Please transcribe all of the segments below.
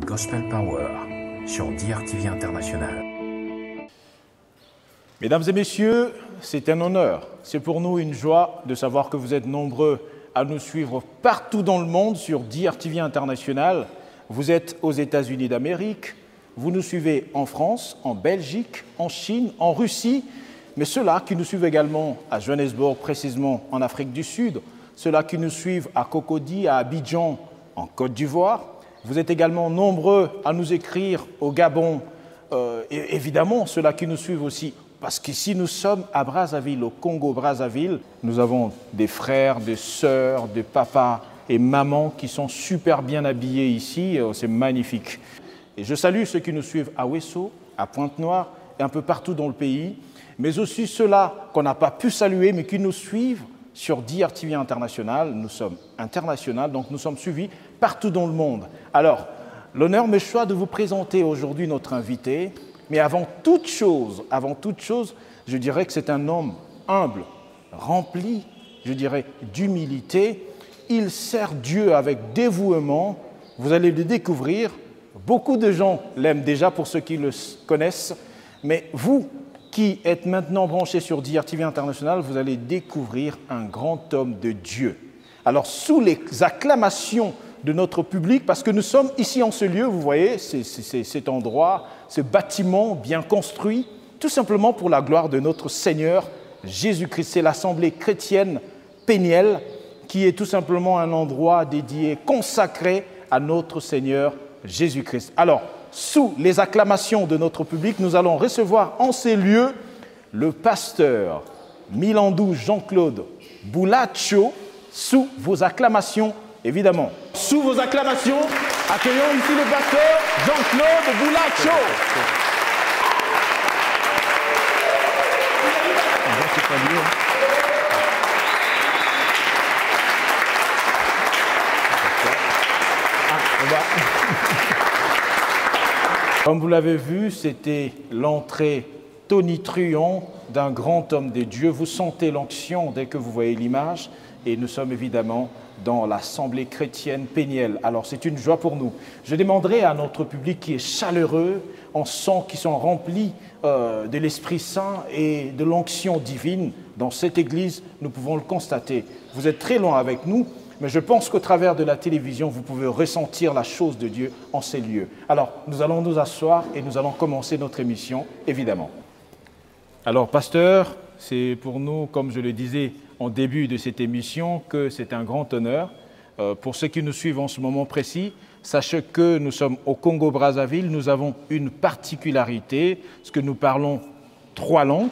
Gospel Power sur DRTV International. Mesdames et messieurs, c'est un honneur. C'est pour nous une joie de savoir que vous êtes nombreux à nous suivre partout dans le monde sur DRTV International. Vous êtes aux États-Unis d'Amérique, vous nous suivez en France, en Belgique, en Chine, en Russie, mais ceux-là qui nous suivent également à Johannesburg, précisément en Afrique du Sud, ceux-là qui nous suivent à Cocody, à Abidjan, en Côte d'Ivoire. Vous êtes également nombreux à nous écrire au Gabon, et évidemment ceux-là qui nous suivent aussi, parce qu'ici nous sommes à Brazzaville, au Congo-Brazzaville. Nous avons des frères, des sœurs, des papas et mamans qui sont super bien habillés ici, c'est magnifique. Et je salue ceux qui nous suivent à Ouesso, à Pointe-Noire et un peu partout dans le pays, mais aussi ceux-là qu'on n'a pas pu saluer mais qui nous suivent sur DRTV International. Nous sommes internationaux, donc nous sommes suivis partout dans le monde. Alors, l'honneur me choisit de vous présenter aujourd'hui notre invité, mais avant toute chose, je dirais que c'est un homme humble, rempli, je dirais, d'humilité. Il sert Dieu avec dévouement. Vous allez le découvrir. Beaucoup de gens l'aiment déjà pour ceux qui le connaissent, mais vous qui êtes maintenant branchés sur DRTV International, vous allez découvrir un grand homme de Dieu. Alors, sous les acclamations de notre public, parce que nous sommes ici en ce lieu, vous voyez, cet endroit, ce bâtiment bien construit, tout simplement pour la gloire de notre Seigneur Jésus-Christ. C'est l'Assemblée chrétienne Péniel, qui est tout simplement un endroit dédié, consacré à notre Seigneur Jésus-Christ. Alors, sous les acclamations de notre public, nous allons recevoir en ces lieux le pasteur Milandou Jean-Claude Boulacho, sous vos acclamations, évidemment. Sous vos acclamations, accueillons ici le pasteur Jean-Claude Boulacho. Comme vous l'avez vu, c'était l'entrée tonitruante d'un grand homme de Dieu. Vous sentez l'onction dès que vous voyez l'image. Et nous sommes évidemment dans l'Assemblée chrétienne Péniel. Alors c'est une joie pour nous. Je demanderai à notre public qui est chaleureux, on sent qu'ils sont remplis de l'Esprit Saint et de l'onction divine. Dans cette église, nous pouvons le constater. Vous êtes très loin avec nous, mais je pense qu'au travers de la télévision, vous pouvez ressentir la chose de Dieu en ces lieux. Alors, nous allons nous asseoir et nous allons commencer notre émission, évidemment. Alors, pasteur, c'est pour nous, comme je le disais en début de cette émission, que c'est un grand honneur. Pour ceux qui nous suivent en ce moment précis, sachez que nous sommes au Congo-Brazzaville, nous avons une particularité, parce que nous parlons 3 langues,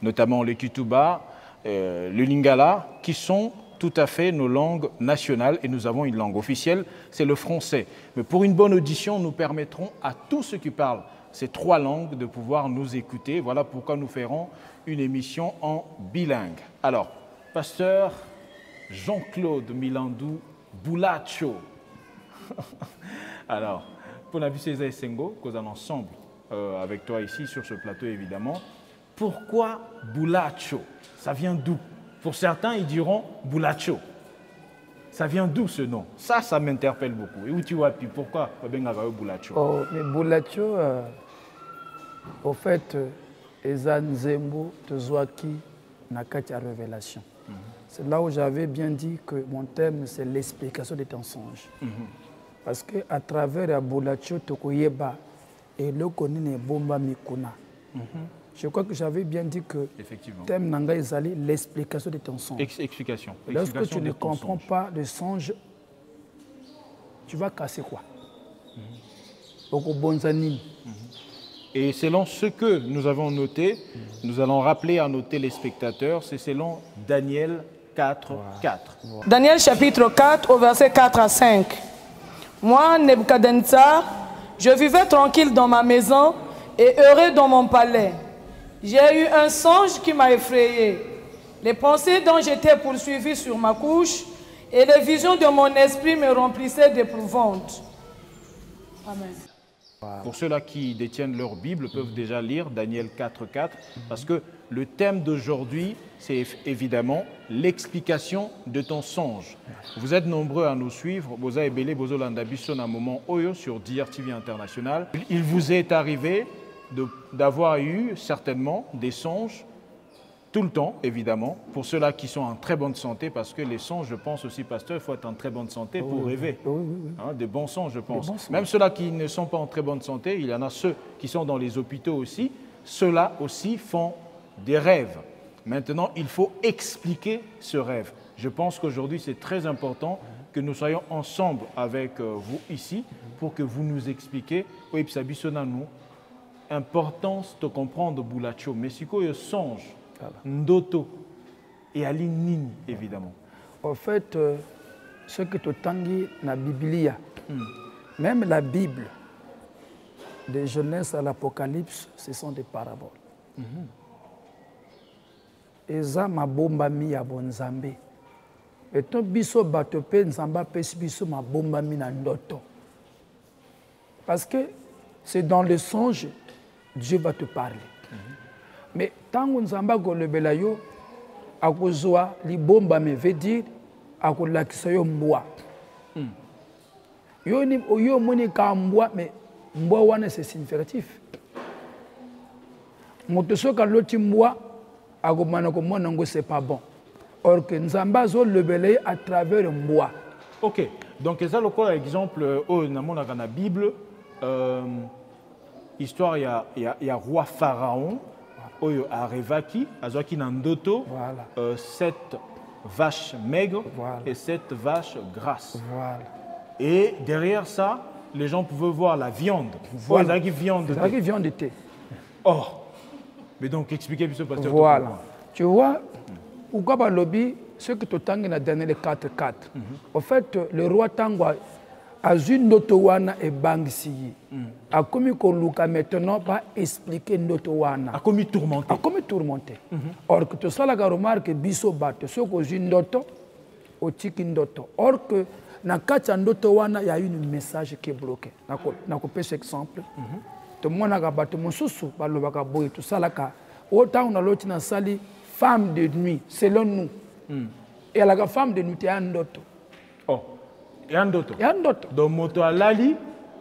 notamment le Kituba, le Lingala, qui sont tout à fait nos langues nationales, et nous avons une langue officielle, c'est le français. Mais pour une bonne audition, nous permettrons à tous ceux qui parlent ces 3 langues de pouvoir nous écouter. Voilà pourquoi nous ferons une émission en bilingue. Alors, pasteur Jean-Claude Milandou Boulacho. Alors, pour la César Sengo, cause en ensemble avec toi ici sur ce plateau évidemment. Pourquoi Boulacho? Ça vient d'où? Pour certains, ils diront Boulacho. Ça vient d'où ce nom? Ça m'interpelle beaucoup. Et où tu vois, puis pourquoi Boulacho? Oh, mais Boulacho, au fait, Ezan Zembo Tozwaki Nakatia Révélation. C'est là où j'avais bien dit que mon thème, c'est l'explication de ton songe. Parce qu'à travers Boulacho, Tokoyeba et le Konine Bomba Mikuna. Je crois que j'avais bien dit que le thème Nanga Ezali, l'explication de ton songe. Explication. Lorsque tu ne comprends pas le songe, tu vas casser quoi? Et selon ce que nous avons noté, nous allons rappeler à nos téléspectateurs, c'est selon Daniel 4, 4. Daniel chapitre 4 au verset 4 à 5. Moi, Nebuchadnezzar, je vivais tranquille dans ma maison et heureux dans mon palais. J'ai eu un songe qui m'a effrayé. Les pensées dont j'étais poursuivi sur ma couche et les visions de mon esprit me remplissaient d'éprouvantes. Amen. Pour ceux-là qui détiennent leur Bible, peuvent déjà lire Daniel 4.4, parce que le thème d'aujourd'hui, c'est évidemment l'explication de ton songe. Vous êtes nombreux à nous suivre. Boza Ebele, Bozo Landabiso, un moment Oyo sur DRTV International. Il vous est arrivé d'avoir eu certainement des songes, tout le temps, évidemment, pour ceux-là qui sont en très bonne santé, parce que les songes, je pense aussi, pasteur, il faut être en très bonne santé pour rêver. Hein, des bons songes, je pense. Même ceux-là qui ne sont pas en très bonne santé, il y en a ceux qui sont dans les hôpitaux aussi, ceux-là aussi font des rêves. Maintenant, il faut expliquer ce rêve. Je pense qu'aujourd'hui, c'est très important que nous soyons ensemble avec vous ici pour que vous nous expliquiez, oui, nous, importance de comprendre Boulacho, mais si quoi songe, Ndoto et Alinini, évidemment. En fait, ce que tu tanguis dans la Bible, même la Bible, de Genèse à l'Apocalypse, ce sont des paraboles. Eza mabomba mi ya bonzambe. Eto biso bato pe nzamba pesi biso mabomba mi na ndoto. Parce que c'est dans le songe, Dieu va te parler. Mais tant que nzamba golebela yo, akozwa libomba me veut dire akolakisa yo mbwa. Yo ni yo moni ka mbwa, mais mbwa wana c'est significatif. Moto soka loti mbwa c'est pas bon. Or que Nzamba zo lebele à travers un bois. Ok, donc ça le cas exemple au dans la Bible, histoire il y a roi Pharaon, oyo arevaki, azwaki nandoto, 7 vaches maigres et 7 vaches grasses. Voilà. Et derrière ça, les gens pouvaient voir la viande. Voilà, viande de thé. Oh. Mais donc, expliquez-moi ce pasteur. Voilà. Tu vois, Ougaba Lobby, ce que tu as dans Daniel 4.4, en fait, le roi Tangwa a vu Notowana et Bangsi. A commis Koluka maintenant va expliquer Notowana. A commis tourmenté. A commis tourmenté. Or que tu sais la remarque biso batte, ce que j'ai Noto, au Tiki Noto. Or que dans Kacha Notowana, il y a un message qui est bloqué. N'a coupé cet exemple. Tout le monde a battu mon sous-sous, tout ça là. Autant on a l'autre dans sali femme de nuit, selon nous. Et la femme de nuit est un doto. Oh, et un doto. Et un doto. Donc moto alali,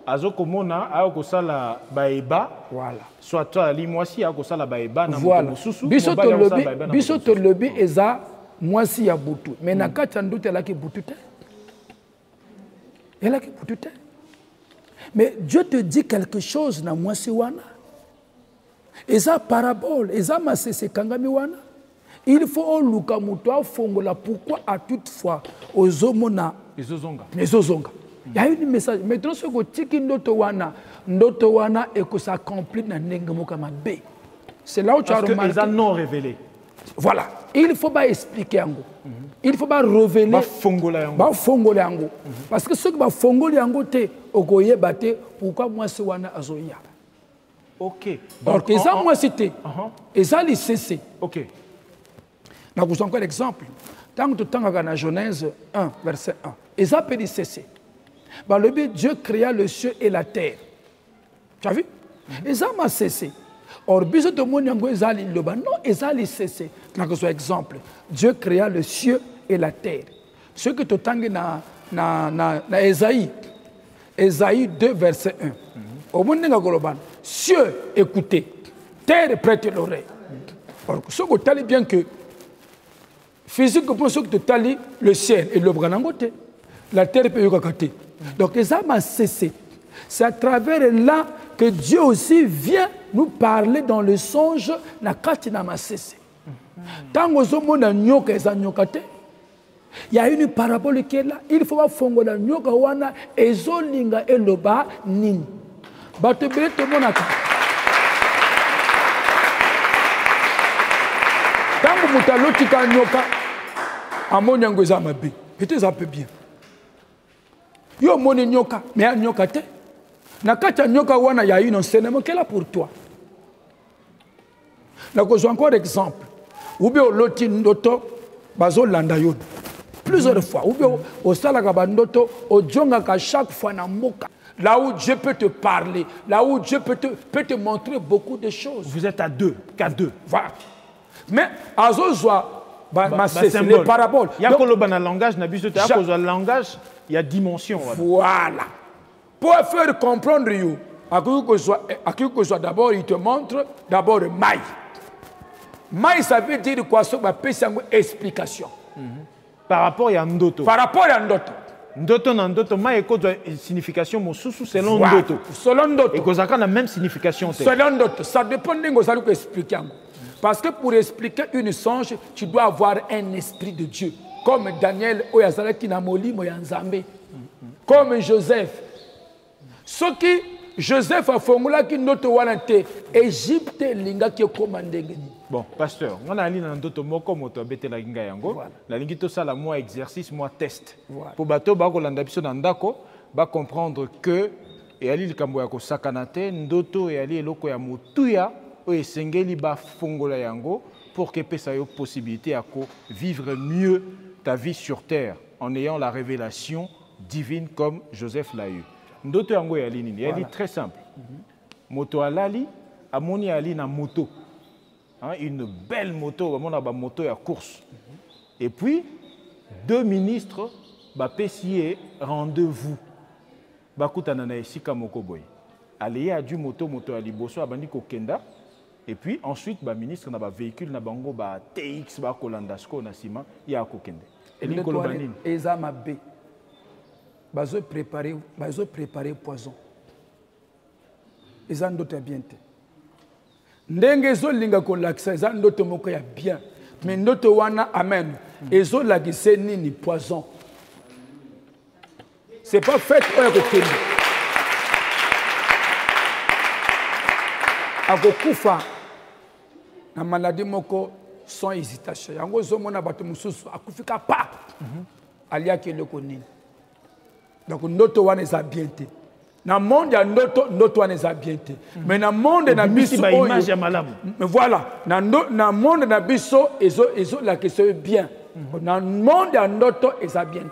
azoko mona, aoko sala baeba. Voilà. Soit toi ali moisi, aoko sala baeba na moto sous-sous. Biso to lobi eza moisi ya butu. Mais na kacha ndoto la ki butu te. Elle a ki butu te. Mais Dieu te dit quelque chose dans moi si wana. Et ça parabole, et ça c'est kangami wana. Il faut luka muto fongola pourquoi à toute fois aux homona les ozonga. Il y a un message. Maintenant ce que tiki ndoto wana et que ça accomplit dans nengamoka mabe. C'est là où tu as remarqué. Parce que non révélé. Voilà. Il faut pas expliquer en gros. Il faut pas révéler. Ba fongola en gros. Parce que ce que ba fongola en gros te okoye bate pourquoi moi c'est wana azoya. OK. Donc et ça moi c'était. Et ça les cessé. OK. Na vous encore l'exemple. Tant que temps dans Genèse 1 verset 1. Et ça peut les cesser. Bah le but Dieu créa le ciel et la terre. Tu as vu? Et ça m'a cessé. Or, biso de mon yango ezali loba non ezali cessé. Là que soit exemple, Dieu créa le ciel et la terre. Ce que tu tangue na Esaïe 2 verset 1. Au monde nga goloban, ciel écoutez, terre prête l'oreille. Or, ce que tu as bien que physique pour ce que tu as le ciel et le branangote, la terre peut y. Donc ça m'a cessé. C'est à travers là que Dieu aussi vient nous parler dans le songe na kati na masese. Tango zomo na nyoka eza nyoka te. Il y a une parabole qui est là. Il faut pas fongola nyoka wana ezolinga eloba nini. Bato bele to monaka. Tango mutaloti ka nyoka amoni yango eza mabe. Peut-être un peu bien. Yo moni nyoka mais nyoka te. Nakacha nyoka wana ya une enseignement qu'elle a pour toi. J'ai encore exemple. Ou bien loti ndoto bazo landa yon. Plusieurs fois. Ou bien au salaga bandoto o jonga ka chaque fois na moka. là où Dieu peut te parler, là où Dieu peut te montrer beaucoup de choses. Vous êtes à deux, qu'à deux. Voilà. Mais, c'est les paraboles. Il y a un langage, le langage, il y a dimension. Voilà. Pour faire comprendre, à qui que soit d'abord, il te montre d'abord maï. Maï, ça veut dire quoi? Ça va faire une explication. Par rapport à Ndoto. Par rapport à Ndoto. Ndoto, maï, une signification selon Ndoto. Selon Ndoto. Et que ça a la même signification. Selon Ndoto. Ça dépend de ce que tu expliques. Parce que pour expliquer une songe, tu dois avoir un esprit de Dieu. Comme Daniel, comme Joseph. Ce qui Joseph a formulé qui notre walante Égypte linga qui commandé. Bon, pasteur, on a un ndoto moko moto bete la linga yango. La lingi to sala moi exercice, moi test. Pour bato ba ko landa biso na ndako, ba comprendre que et ali likambo ya ko sakanate ndoto et ali eloko ya mutuya o esengeli ba fongola yango pour que pesa yo possibilité à vivre mieux ta vie sur terre en ayant la révélation divine comme Joseph l'a eu. Ndoto yango ya lini, elle est très simple. Moto alali, amoni ali na moto. Hein, une belle moto, on a une moto à course. Et puis, deux ministres, pessier rendez-vous. Bakutana na esika moko boy. Allez à du moto à liboso abandi ko kenda. Et puis ensuite, ministre na véhicule na bango TX kolandasko na sima ya ko kende. Eli kolobanini. Ezama B. Bazo préparer poison. Ils ont d'autres bien. Ndenge zo linga ko lakisa ils ont d'autres moko ya bien. Mais d'autres wana amen. Ils ont lakise ni poison. C'est pas fait au côté. Agokufa na maladie moko sans hésitation. Yango zo mona bato mususu akufika pa. Alia ke le konini. Donc, notre one est bien. Dans le monde, notre one est bien. Mais dans le monde, il y a image mais voilà. Dans le monde, il y a la question bien. Dans le monde, il y a notre est bien.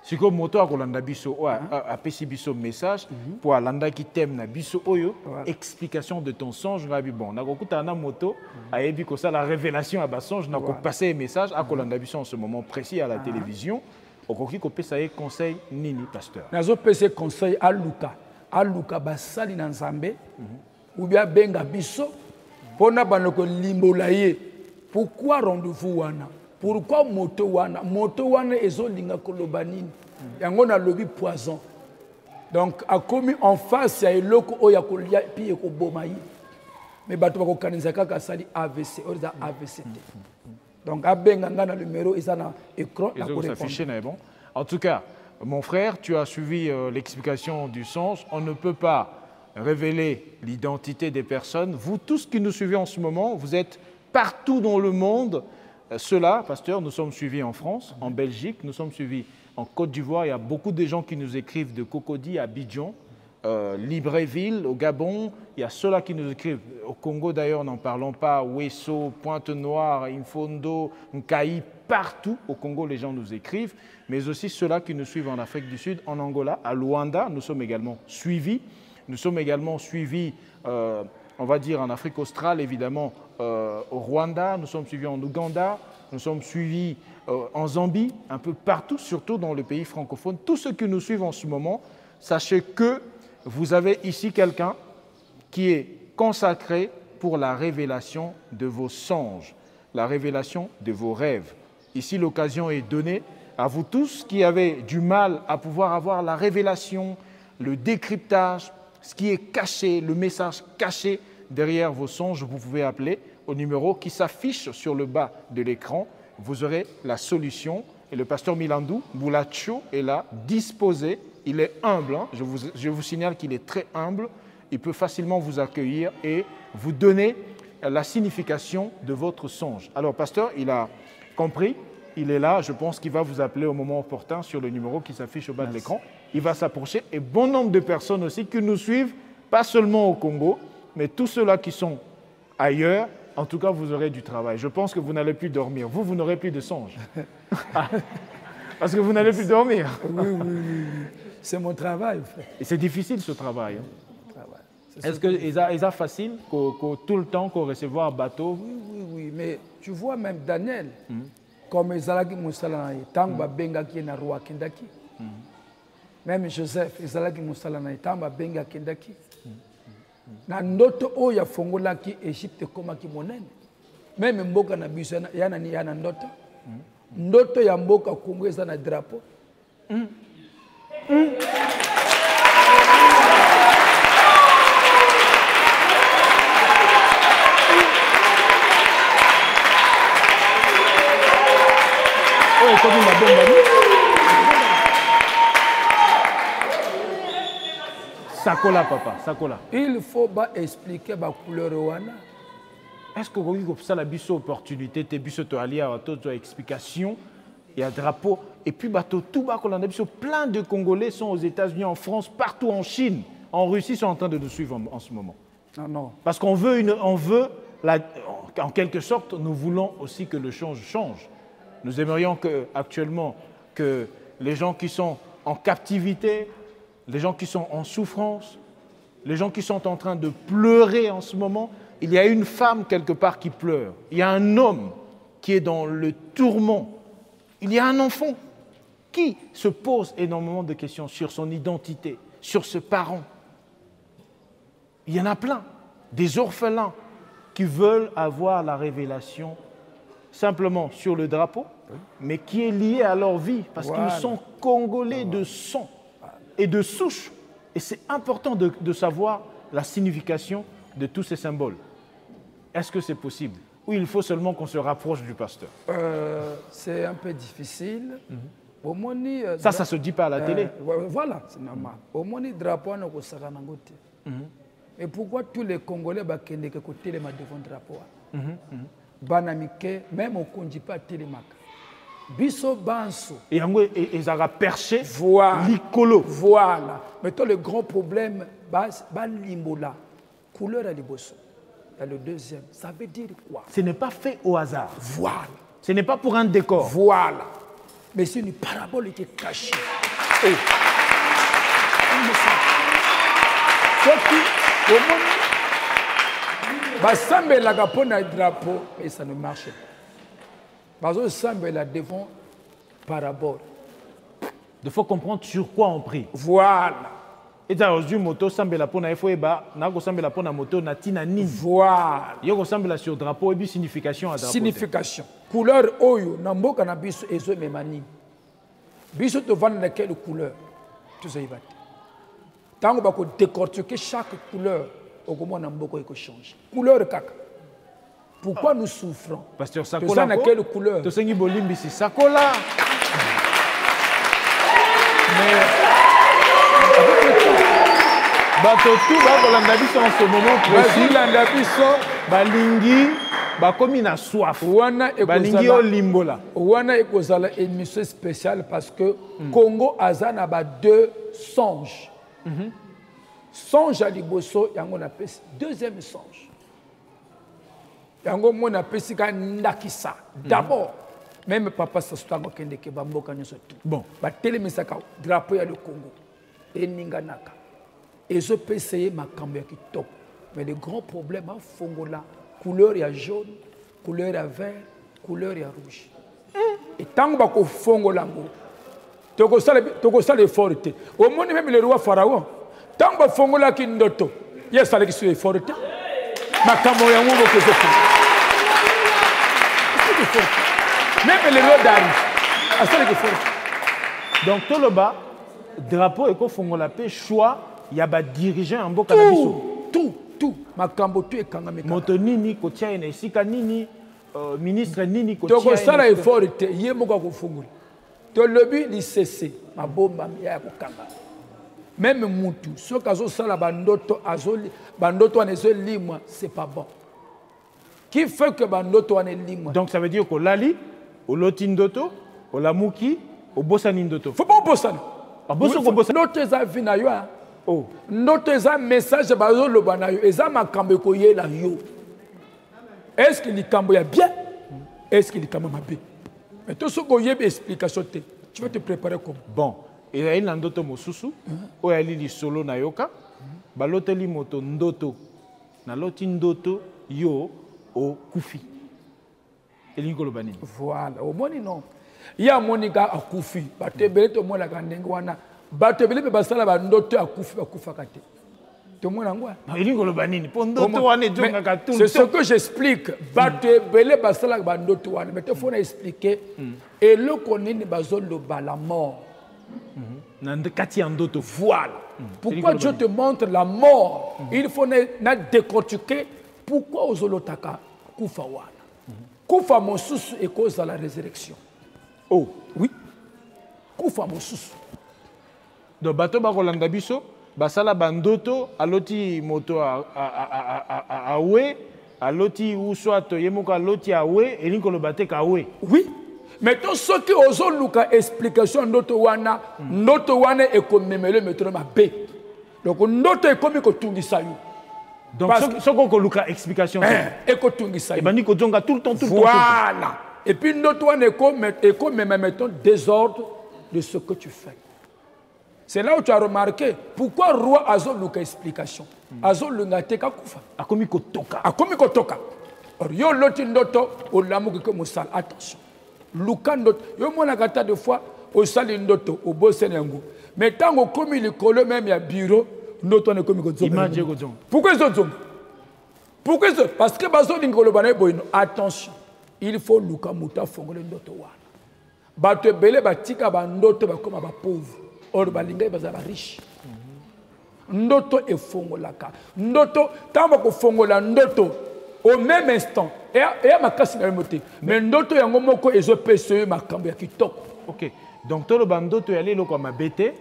Si comme moto a kolanda biso a pesi biso message pour alanda qui t'aime na biso oyo explication de ton songe ngabi bon na kokuta na moto a yebi ko ça la révélation à songe na ko passer message a kolanda biso en ce moment précis à la télévision. Okoki ko pesa ye conseil nini pasteur. Nazo pesa conseil à Luka basali na Nzambe ou bien benga biso pona banoko limbola ye. Pourquoi rendez-vous wana? Pourquoi moto wana ezolinga kolobanini? Yango na lobi poison. Donc a commis en face ya eloko oya kolia pi ekoboma yi. Mais bato bako kanisa kaka sali AVC, oza AVCT. Donc abenga ngana numéro ils na écran na ko répondre. Bon. En tout cas, mon frère, tu as suivi l'explication du songe. On ne peut pas révéler l'identité des personnes. Vous tous qui nous suivez en ce moment, vous êtes partout dans le monde. Cela, pasteur, nous sommes suivis en France, en Belgique, nous sommes suivis en Côte d'Ivoire. Il y a beaucoup de gens qui nous écrivent de Cocody à Abidjan, Libreville, au Gabon. Il y a ceux-là qui nous écrivent au Congo d'ailleurs, n'en parlons pas, Ouesso, Pointe-Noire, Infondo, Nkaï, partout au Congo les gens nous écrivent, mais aussi ceux-là qui nous suivent en Afrique du Sud, en Angola, à Luanda, nous sommes également suivis. Nous sommes également suivis, on va dire en Afrique australe évidemment, au Rwanda, nous sommes suivis en Ouganda, nous sommes suivis en Zambie, un peu partout, surtout dans le pays francophone. Tous ceux qui nous suivent en ce moment, sachez que vous avez ici quelqu'un qui est consacré pour la révélation de vos songes, la révélation de vos rêves. Ici, l'occasion est donnée à vous tous qui avez du mal à pouvoir avoir la révélation, le décryptage, ce qui est caché, le message caché derrière vos songes. Vous pouvez appeler au numéro qui s'affiche sur le bas de l'écran. Vous aurez la solution. Et le pasteur Milandou Boulacho est là, disposé. Il est humble. Hein. Je vous signale qu'il est très humble. Il peut facilement vous accueillir et vous donner la signification de votre songe. Alors, pasteur, il a compris. Il est là. Je pense qu'il va vous appeler au moment opportun sur le numéro qui s'affiche au bas de l'écran. Il va s'approcher. Et bon nombre de personnes aussi qui nous suivent, pas seulement au Congo, mais tous ceux-là qui sont ailleurs. En tout cas, vous aurez du travail. Je pense que vous n'allez plus dormir. Vous n'aurez plus de songes. Parce que vous n'allez plus dormir. Oui. C'est mon travail, frère. Et c'est difficile ce travail. Hein. Est-ce que c'est facile tout le temps qu'on recevoir un bateau? Oui, mais tu vois même Daniel, comme Ezalaki Moussala, Tamba Bengaki na Roi Kendaki. Même Joseph, Ezalaki Moussala, Tamba Benga Kendaki. Na ndoto oya fongolaki Égypte komaki monene. Même mboka na biso yana ni yana ndoto. Ndoto ya mboka Kongo eza na drapeau. Sakola, papa, Sakola. Il faut expliquer la couleur wana. Est-ce que vous avez ça la opportunité, te biso to allié à toute explication, il y a drapeau et puis bateau tout bas qu'on a plein de Congolais sont aux États-Unis, en France, partout en Chine, en Russie sont en train de nous suivre en ce moment. Non. Parce qu'on veut en quelque sorte, nous voulons aussi que le change. Nous aimerions actuellement que les gens qui sont en captivité, les gens qui sont en souffrance, les gens qui sont en train de pleurer en ce moment, il y a une femme quelque part qui pleure. Il y a un homme qui est dans le tourment. Il y a un enfant qui se pose énormément de questions sur son identité, sur ses parents. Il y en a plein, des orphelins qui veulent avoir la révélation simplement sur le drapeau, mais qui est lié à leur vie, parce qu'ils sont congolais de sang et de souche. Et c'est important de savoir la signification de tous ces symboles. Est-ce que c'est possible? Ou il faut seulement qu'on se rapproche du pasteur? C'est un peu difficile. Ça ne se dit pas à la télé. Voilà, c'est normal. Au moins, le drapeau n'a pas de. Mais pourquoi tous les Congolais ne sont pas côté devant le drapeau? Banamike, même on ne dit pas télémac. Biso Banso. Et ils ont perché l'icolo. Voilà. Mais le grand problème, c'est l'imbola. Couleur à l'iboso. Le deuxième, ça veut dire quoi? Ce n'est pas fait au hasard. Voilà. Ce n'est pas pour un décor. Voilà. Mais c'est une parabole qui est cachée. Basambelaka pona drapeau, mais ça ne marche pas. Basambela devant parabole. Il faut comprendre sur quoi on prie. Voilà. Et dans le moto, sambela pona efoeba, nako sambela pona moto natina ni. Voilà. Yoko sambela sur drapeau et puis signification à drapeau. Signification. Couleur oyo na mboka na biso ezo memani. Biso te vendre de quelle couleur? Tu sais va. Tant qu'on va décortiquer chaque couleur, au moment na mboko eko change. Couleur kaka. Pourquoi nous souffrons? Pasteur Sakola. Tu sais quelle couleur? Tu sais bolimbi si Sakola. Mais bato tout bakolanda biso en ce moment précis landa biso balingi bakomi na soif balingi olimbola wana ekozala émission spéciale parce que Congo azana ba deux songes. Songe à liboso yango na pesi deuxième songe yango mona pesi ka ndakisa d'abord même papa sastango kende ke bamboka nyoso tout bon ba telemisaka drapeau ya le Congo eninganaka. Et je peux essayer ma caméra qui top. Mais le grand problème, fongola, couleur ya jaune, couleur ya vert, couleur ya rouge. Et tant que vous fongola, tu as les fortes. Au moins, même le roi Pharaon, tant que fongola qui ndoto, il y a ça qui sont fortes. Ma caméra, même le roi Dari, à ça qui est fort. Donc, tout le bas, drapeau et qu'on fongola, choix. Il y a des dirigeants en Boka Nabiso. Tout. Makambo tu et Kangame. Moto nini, Kotia et Sika nini, ministre nini, Kotia. Donc ça est fort, il y a beaucoup de fonds. Donc le but, il cesse. Ma bombe, il y a Kanga. Même Moutou, ce cas ça la bandoto, bandoto en est libre, c'est pas bon. Qui fait que bandoto en est libre? Donc ça veut dire que Lali, au Lotindoto, au Lamuki, au Bossanindoto. Faut pas au Bossan. L'autre est à Vinayoa. Oh. Notre message bazo le banayo eza makambe ko yela yo. Est-ce qu'il likambo ya bien? Est-ce qu'il likambo mabe? Mais tout ce qu'on y a explication tu vas te préparer comme bon. ezali na ndoto mosusu oyo ali lisolo na yoka baloteli moto ndoto naloti ndoto yo okufi elingi koloba nini? Voilà, omoni non ya monika akufi batebele tomonaka ndenge wana batebele mpe basala bandoto akufi bakufaka te tomona ngwa elingi koloba nini mpo ndoto wana ezongaka tout. C'est ce que j'explique batebele basala bandoto wana mais te fona expliquer eloko nini bazoloba la mort na kati ya ndoto. Voilà pourquoi Dieu te montre la mort. Il faut na décortiquer pourquoi ozolotaka kufa wana kufa mosusu ekozala la résurrection. Oh oui, kufa mosusu. Donc bato bakolanda biso basala bandoto aloti moto awe aloti ou soit yemoko aloti awe elingi koloba te ka awe. Oui, mais to soki ozoluka explication ndoto wana ekomemele metro mabe. Donc ndoto ekomi kotungisa yo. Donc ce qu'on koluka explication ekotungisa yo. Ebani kojonga tout le temps. Voilà. Et puis notre one écho même mettons désordre de ce que tu fais. C'est là où tu as remarqué pourquoi roi azoluka explication. Azolunga te kakufa. Akomi kotoka. Or yo loti ndoto olamu ke musala. Attention. Luka ndoto yo mona kata de fois au sali ndoto au bosse yango. Mais tant au komi likolo même ya bureau ndoto ne komi kozonga. Image kozonga. Pourquoi ils Pourquoi parce que bazo lingolo bana boyino. Attention. Il faut luka muta fongole ndoto wana. Bato ebele batika ba ndoto bakoma ba pauvre. Or balinga bazala riche. Ndoto efongolaka. Ndoto tamba ko fongola ndoto au même instant. Et makasi na moté. Mais ndoto yango moko ezopese makambo ya kitoko. OK. Donc tolo bandoto ya lelo kwa mabete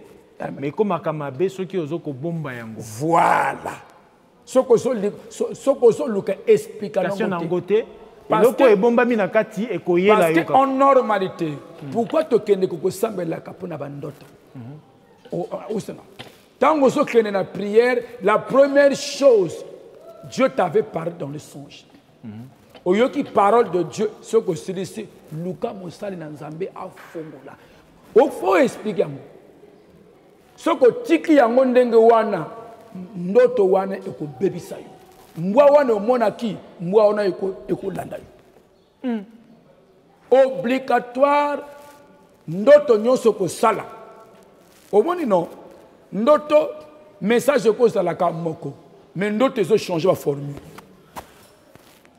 mais comme makamabe soki ozoko bomba yango. Voilà. Soko so luka explication na ngote. Parce qu'en normalité, pourquoi tu kende koko sambela kapona bandoto? Tant que tu la prière, la première chose, Dieu t'avait parlé dans le songe. Au lieu qui parole de Dieu, ce que c'est ici, Luka Moussali Nanzambe a fongola. Il faut expliquer. Ce que tiki yangonde wana, ndoto wana eko baby sayo. Mwa wana monaki, mwa wana eko landa yo. Obligatoire ndoto nyonso ko sala. Omoni non, ndoto message ko sala ka moko, mais ndoto ezo changer la formule.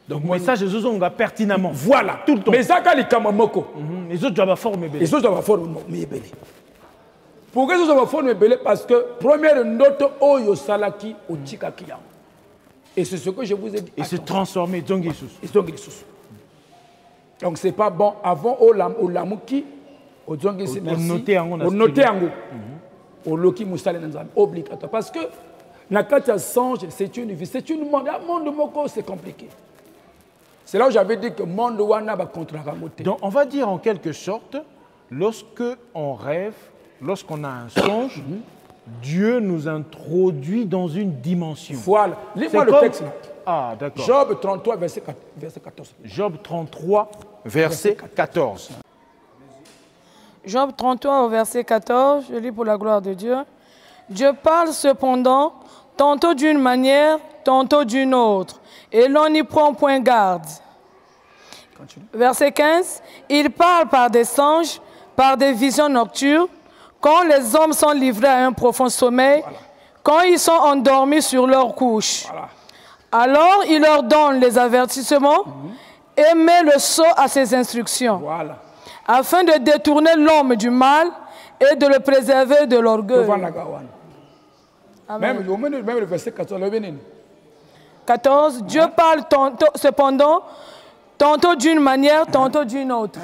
Donc message ezo pertinemment. Voilà, tout le temps. Mais ça kama moko. Les autres doivent former belé. Les autres doivent former belé. Pourquoi ils doivent former belé? Parce que première ndoto oyo salaki otika kiyam. Et c'est ce que je vous ai dit. Et se transformer, donc c'est pas bon. Avant, au lamuki, au merci. Au noter en au loki moussale obligatoire. Parce que la carte songe, c'est une vie, c'est une monde. Un monde moko, c'est compliqué. C'est là où j'avais dit que monde wana va contre la ramoté. Donc on va dire en quelque sorte, lorsque on rêve, lorsqu'on a un songe, Dieu nous introduit dans une dimension. Voilà. Lis-moi le texte là. Ah, d'accord. Job 33, verset 14. Job 33, verset 14. Job 33, au verset 14, je lis pour la gloire de Dieu. Dieu parle cependant, tantôt d'une manière, tantôt d'une autre, et l'on n'y prend point garde. Continue. Verset 15, il parle par des songes, par des visions nocturnes, quand les hommes sont livrés à un profond sommeil, voilà. Quand ils sont endormis sur leur couche. Voilà. Alors il leur donne les avertissements et met le sceau à ses instructions, voilà. Afin de détourner l'homme du mal et de le préserver de l'orgueil. Même le verset 14. 14, Dieu parle cependant, tantôt d'une manière, tantôt d'une autre.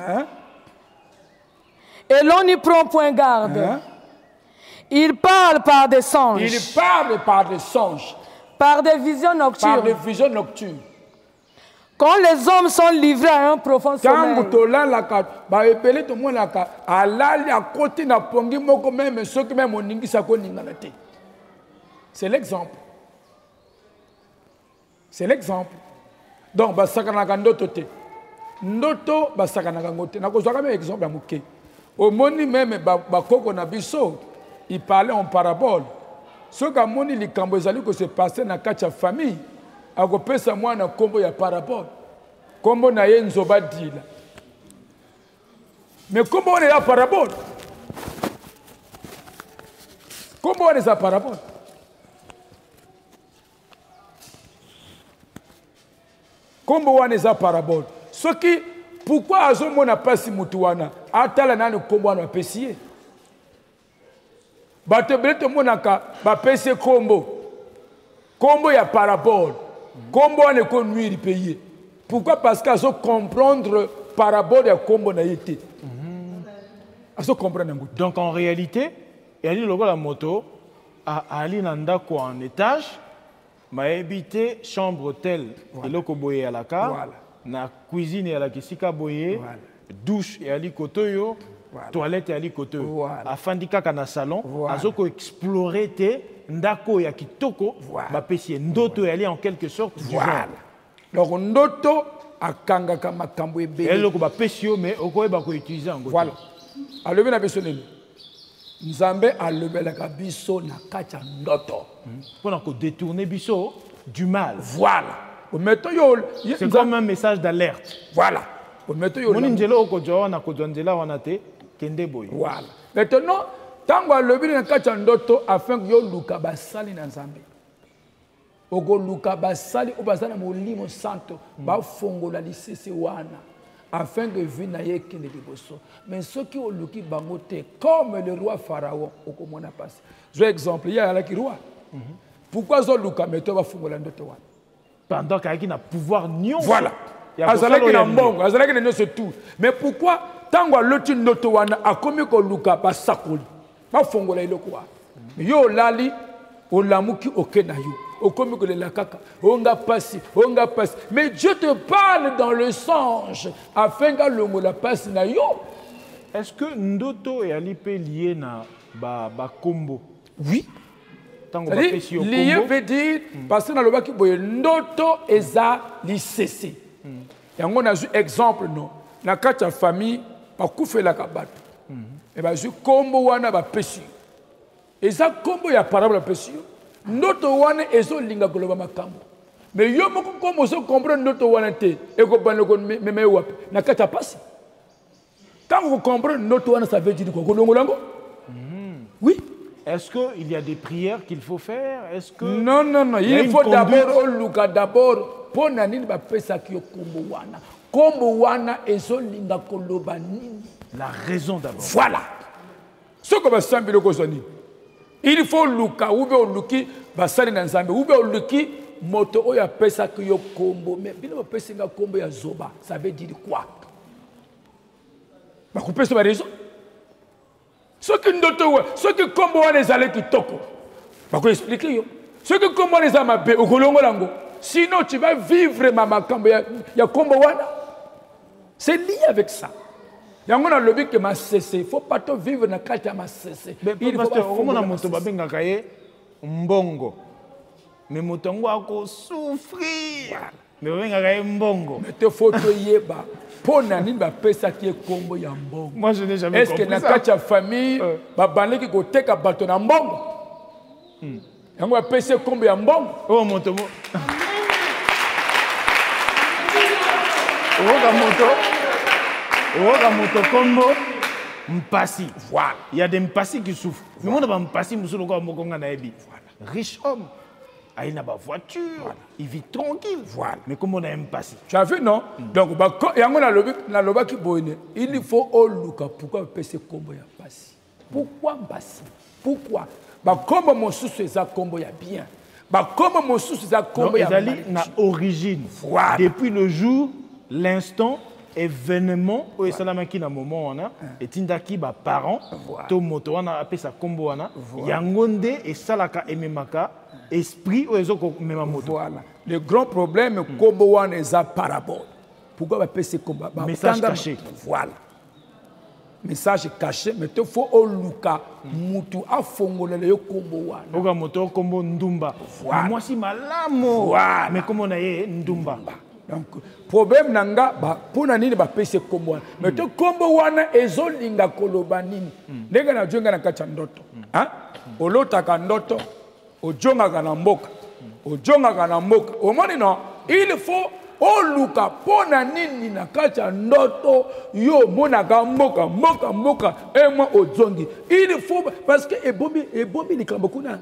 Et l'on n'y prend point garde. Il parle par des songes. Il parle par des songes. Par des visions nocturnes. Par des visions nocturnes. Quand les hommes sont livrés à un profond sommeil. C'est l'exemple. C'est l'exemple. Donc, basakanaka ndoto te. Ndoto basakanaka ngote. Nakozwaka même exemple ya moke. Au moni même bakoko na biso, il parlait en parabole. Ce que moni likambo ezali que se passer na kati ya famille, akopesa mwana kombo ya parabole. Kombo na ye nzoba dila. Mais kombo on est la parabole. Kombo on est la parabole. Kombo on est la parabole. Ce qui pourquoi azomona pasi mutuwana atala nani kombo wana pesier. Bato beleto monaka ba pesier kombo. Kombo ya parabole. Kombo wana ko nuire payer. Pourquoi? Parce qu'azo comprendre parabole ya kombo na yete. Azo comprendre ngouti. Donc en réalité, elle dit la moto à Ali Nandako en étage, m'a habité chambre telle et le koboye à la carte. Voilà. Na cuisine et à la kisika boye, Voilà. douche et ali kotoyo, Voilà. toilette et ali kotoyo. Voilà. Afandika kana salon, Voilà. azoko explorer te ndako ya kitoko, Voilà. ba pesi ndoto et ali en quelque sorte du Voilà. genre. Donc ndoto akangaka makambo ebele. Elle ko ba pesi yo mais okoye ba ko utiliser en Voilà. Alobi na biso nini? Nzambe alobelaka biso na kati ya ndoto. Pour ko détourner biso du mal. Voilà. C'est comme un message d'alerte. Voilà. Voilà. Maintenant, tango alobi na kati ya ndoto afin que yo luka basali na Nzambe. Oko luka basali o basala molimo santo ba fongola lisese wana afin que vie na ye kende liboso. Mais ceux qui ont luki bango te comme le roi Pharaon oko mona passe. Je exemple, il y a la qui roi. Pourquoi zo luka meto ba fongola ndoto wana? Pendant qu'il a pouvoir nion. Voilà. Azalaki na mbongo, azalaki na nyonso tout. Mais pourquoi tango loti ndoto wana akomi ko luka ba sakoli? Ba fongola iloko wa. Yo lali olamuki okena yo. Okomi ko lela kaka. Onga pasi. Mais Dieu te parle dans le songe afin que longola pasi na yo. Est-ce que ndoto et ali peut lier na ba kombo? Oui. Lié veut dire, parce que dans le bas qui boye, ndoto eza lisese. Et on a un exemple, non. Dans la famille, on a coupé la cabane. Et bien, je combo wana ba péché. Et ça, combo ya parable péché. Ndoto wana ezo linga koloba makambo. Mais yo moko comme on comprend ndoto wana te, et ko ban ko meme wap. Na kata passe. Quand vous comprenez ndoto wana, ça veut dire quoi? Kolongolango? Oui. Est-ce qu'il y a des prières qu'il faut faire? Est-ce que non. Il faut d'abord luka d'abord pour nanini ba pesa ki kombo wana. Kombo wana ezo linga koloba nini? La raison d'abord. Voilà. Ce que basambi loko zoni. Il faut luka ou bien luki basali na Nzambe ou bien luki moto oya pesa ki kombo mais bino ba pesa nga kombo ya zoba. Ça veut dire quoi? Ba ko pesa ba raison. Ce qui kombo wana ezale kitoko. Bako expliquer yo. Ce qui kombo wana ezama be okolongo lango. Sinon tu vas vivre makambo ya kombo wana. C'est lié avec ça. Yango na lobi que ma cesse, faut pas to vivre na kati ya ma cesse. Il faut pas comme na moto babenga kaye mbongo. Mais moto ngo ako souffrir. Mais babenga kaye mbongo. Mais te photo yeba. Pona nini ba pesa ki kombo ya mbongo. Moi je n'ai jamais compris ça. Est-ce que na kati ya famille ba bandeki ko teka bato na mbongo? Yango ba pesa kombo ya mbongo. Oh moto mo. Oga moto kombo mpasi. Voilà. Il y a des mpasi qui souffrent. Mais moi na mpasi musolo ko mokonga na ebi. Riche homme. Il n'a pas de voiture, voilà. Il vit tranquille. Voilà. Mais comment on a un passé? Tu as vu, non? Donc, il faut oluka. Pourquoi passer combo ya passé? Pourquoi passer? Pourquoi? Comme mon sous ça combo ya bien. Comme mon sous ça combo ya mal. Na origine. Voilà. Depuis le jour, l'instant, événement, où est salamaki na moment on a, et tindaki ba parents, to moto on a appelé ça combo on a, yangonde et salaka et memaka. Esprit ou ezoko même moto. Voilà. Le grand problème, combo wana eza parabole. Pourquoi on appelle ce combo? Message caché. Voilà. Message caché, mais il faut oluka mutu afongola le combo wana. Oga moto combo ndumba. Voilà. Moi si malamo. Voilà. Mais comment on a ndumba? Donc, problème nanga, pour nani ba pese kombo. Mais to kombo wana ezolinga koloba nini. Ndenge na jonga na kacha ndoto. Hein? Olota ka ndoto, ojonga kana mboka. Ojonga kana mboka. Omoni non, il faut oluka pona nini na kacha ndoto yo mona ka mboka mboka et moi ojongi. Il faut parce que ebobi likambo kuna.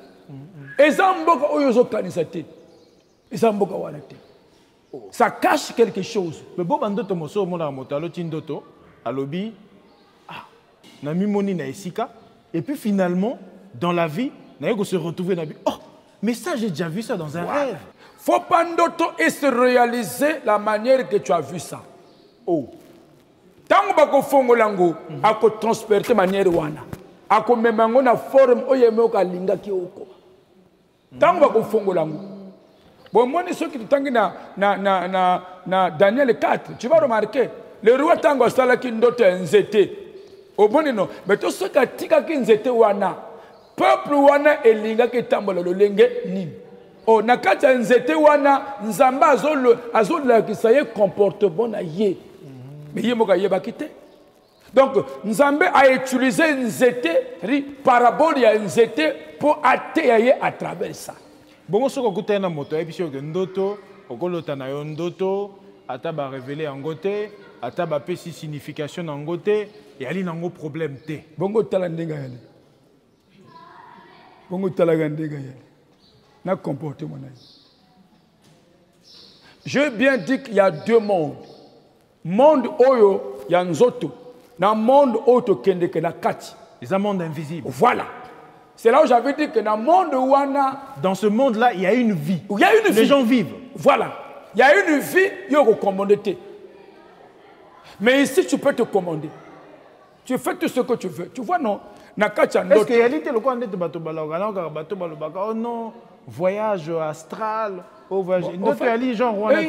Eza mboka oyo zo kanisa te. Eza mboka wana te. Ça cache quelque chose. Mais bon, bandoto moso mona motalo tindoto alobi na mimoni na esika et puis finalement dans la vie na yeko se retrouver na vie. Oh, mais ça j'ai déjà vu ça dans un rêve. Faut pas ndoto et se réaliser la manière que tu as vu ça. Oh. Tango bako fongolango ako transperter manière wana. Ako memango na forme oyeme ka linga ki oko. Tango bako fongolango. Bon, moi, ceux qui sont na Daniel 4, tu vas remarquer, le roi Tango Sala qui ndote nzete. Au bon non, mais tout ce qui tika ki nzete wana, peuple wana elinga ki tambola lo lenge ni. Oh, nakata nzete wana, nzamba azolo la ki saye comportement na ye. Mais ye moka ye bakite. Donc, Nzambe a utilisé nzete, parabole ya nzete pour atteindre à travers ça. Bongo soko kutana moto et puis ndoto okolota na yo ndoto ata ba révéler en gote ata ba pesi signification en gote et ali nango problème te. Bongo tala ndenga yale. Bongo tala ndenga yale. Na comportement na. Je bien dit qu'il y a deux mondes. Monde oyo ya nzoto na monde oyo kende ke na kati. Les mondes invisibles. Voilà. C'est là où j'avais dit que dans le monde wana, dans ce monde-là, il y a une vie. Il y a une vie. Les gens vivent. Voilà. Il y a une vie, il y a une commander. Mais ici, tu peux te commander. Tu fais tout ce que tu veux. Tu vois, non? Est-ce qu'il y a l'idée le oh non, voyage astral, au voyage. En fait, ils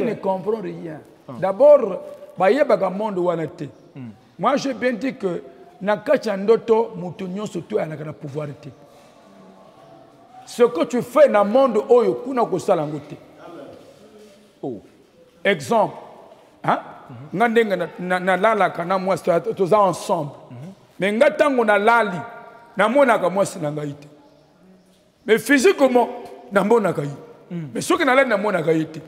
ne comprennent rien. D'abord, il y a un monde wana te. Moi, j'ai bien dit que Nakacha ndoto mutunyo surtout à la pouvoir. Ce que tu fais dans le monde oyo kuna kosala ngote. Oh. Exemple, hein? Ngandenga na lala kana mwasi toza ensemble. Mais ngatango na lali na mona ka mwasi na ngaite. Mais physiquement na mona ka yi. Mais ce que na lali na mona ka yite.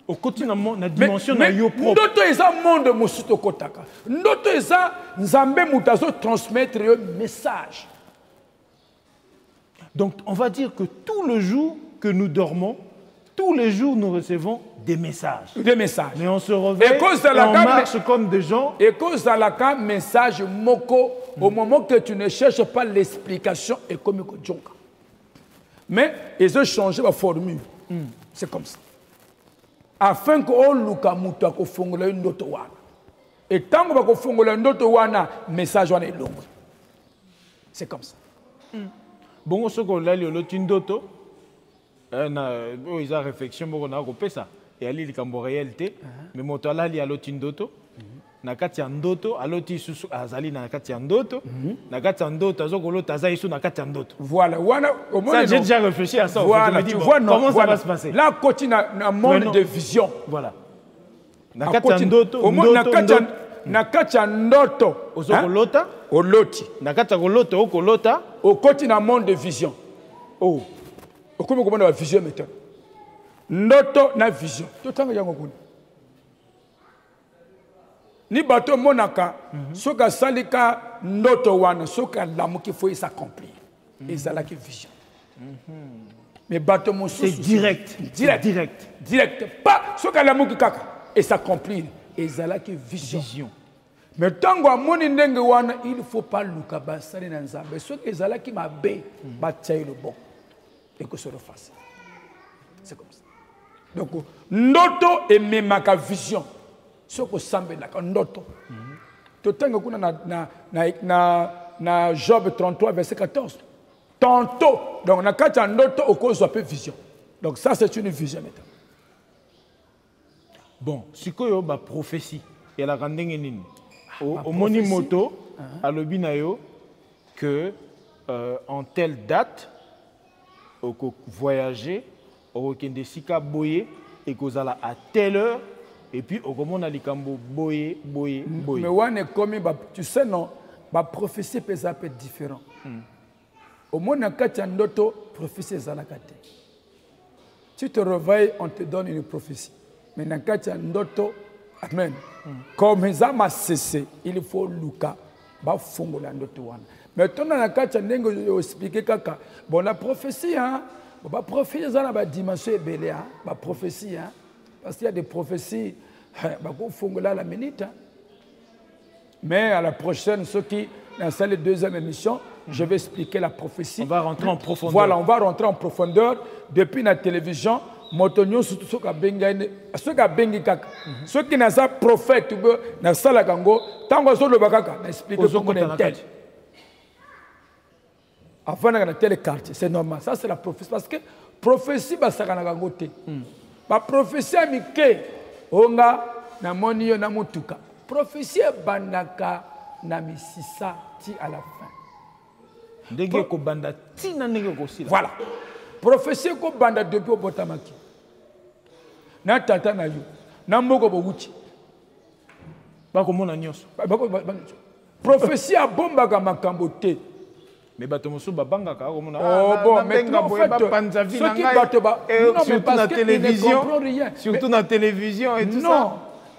Au quotidien na dimension na yo propre. Ndoto eza monde musuto kotaka. Ndoto eza nzambe mutazo transmettre un message. Donc, on va dire que tout le jour que nous dormons, tous les jours, nous recevons des messages. Des messages. Mais on se réveille et on marche comme des gens. Et cause de la message moko, au moment que tu ne cherches pas l'explication, et comme Djonka. Mais ils ont changé la formule. C'est comme ça. Afin que on luka muta ko fongola ndoto wana. Et tant que ko fongola ndoto wana, message wana est long. C'est comme ça. Bon, ce qu'on a lu tindoto, ils ont réflexion pour qu'on a ça. Et ali likambo réalité, mais moto là li alo tindoto, na kati ya ndoto, alo ti susu azali na kati ya ndoto, na kati ya ndoto azokolo tazai su na kati ya ndoto. Voilà, au moins ça j'ai déjà réfléchi à ça. Voilà, tu vois comment ça va se passer? Là continue un monde de vision. Voilà. Na kati ya ndoto, au moins na kati ya ndoto, ozokolota, oloti. Na kati ya kolota okolota, au continue un monde de vision. Oh. Comment on a vision maintenant? Ndoto na vision. Totanga yango kuna. Ni bato monaka, soka salika ndoto wana, soka lamuki faut s'accomplir. Et ça là qui vision. Mais bato mon c'est direct. Direct. Pas soka lamuki kaka et s'accomplir. Et ça là qui vision. Mais tango amoni ndenge wana, il faut pas luka basali na nzambe. Soka ezala ki mabe, batay le bon. Et que se refasse. C'est comme ça. Donc, ndoto et même ma vision. Ce que semble la ndoto. Tu tengo kuna na Job 33 verset 14. Tantôt, donc na kati ndoto au cause un peu vision. Donc ça c'est une vision maintenant. Bon, sikoyo ba prophétie. Et la randenge nini. Au monimoto à l'obinayo que en telle date au voyager au kende sika boye et kozala à telle heure et puis au moment na likambo boye. Mais on est comme tu sais non, ma prophétie peut être différent. Au moins na katia ndoto prophétie za la kate. Tu te réveilles, on te donne une prophétie. Mais na katia ndoto amen. Comme ça m'a cessé, il faut Luka ba fongo la ndoto wana. Mais ton na katia ndenge expliquer kaka. Bon la prophétie hein, ba prophétie za na ba dimension ebele hein, ba prophétie hein. Parce qu'il y a des prophéties ba ko fongo la minute. Hein. Mais à la prochaine, ceux qui dans la deuxième émission, je vais expliquer la prophétie. On va rentrer en profondeur. Voilà, on va rentrer en profondeur depuis la télévision. Motonio surtout ceux qui bengi kaka. Ceux qui n'ont pas prophète ou na sala kango, tango zo le bakaka, na expliquer comment on est. Avant dans tel quartier, c'est normal. Ça c'est la prophétie parce que prophétie ba sakana kango te. Ba prophétie amike onga na moniyo na mutuka. Prophétie bandaka na misisa ti à la fin. Voilà. Prophétie ko banda depuis au botamaki. Na tata na yo. Na mboko bo wuti. Ba ko mona nyonso. Prophétie a bomba ka makambo te. Mais bato mosu ba banga ka ko mona. Oh bon, maintenant ba panza vi na ngai. Surtout na télévision. Surtout na télévision et tout ça. Non.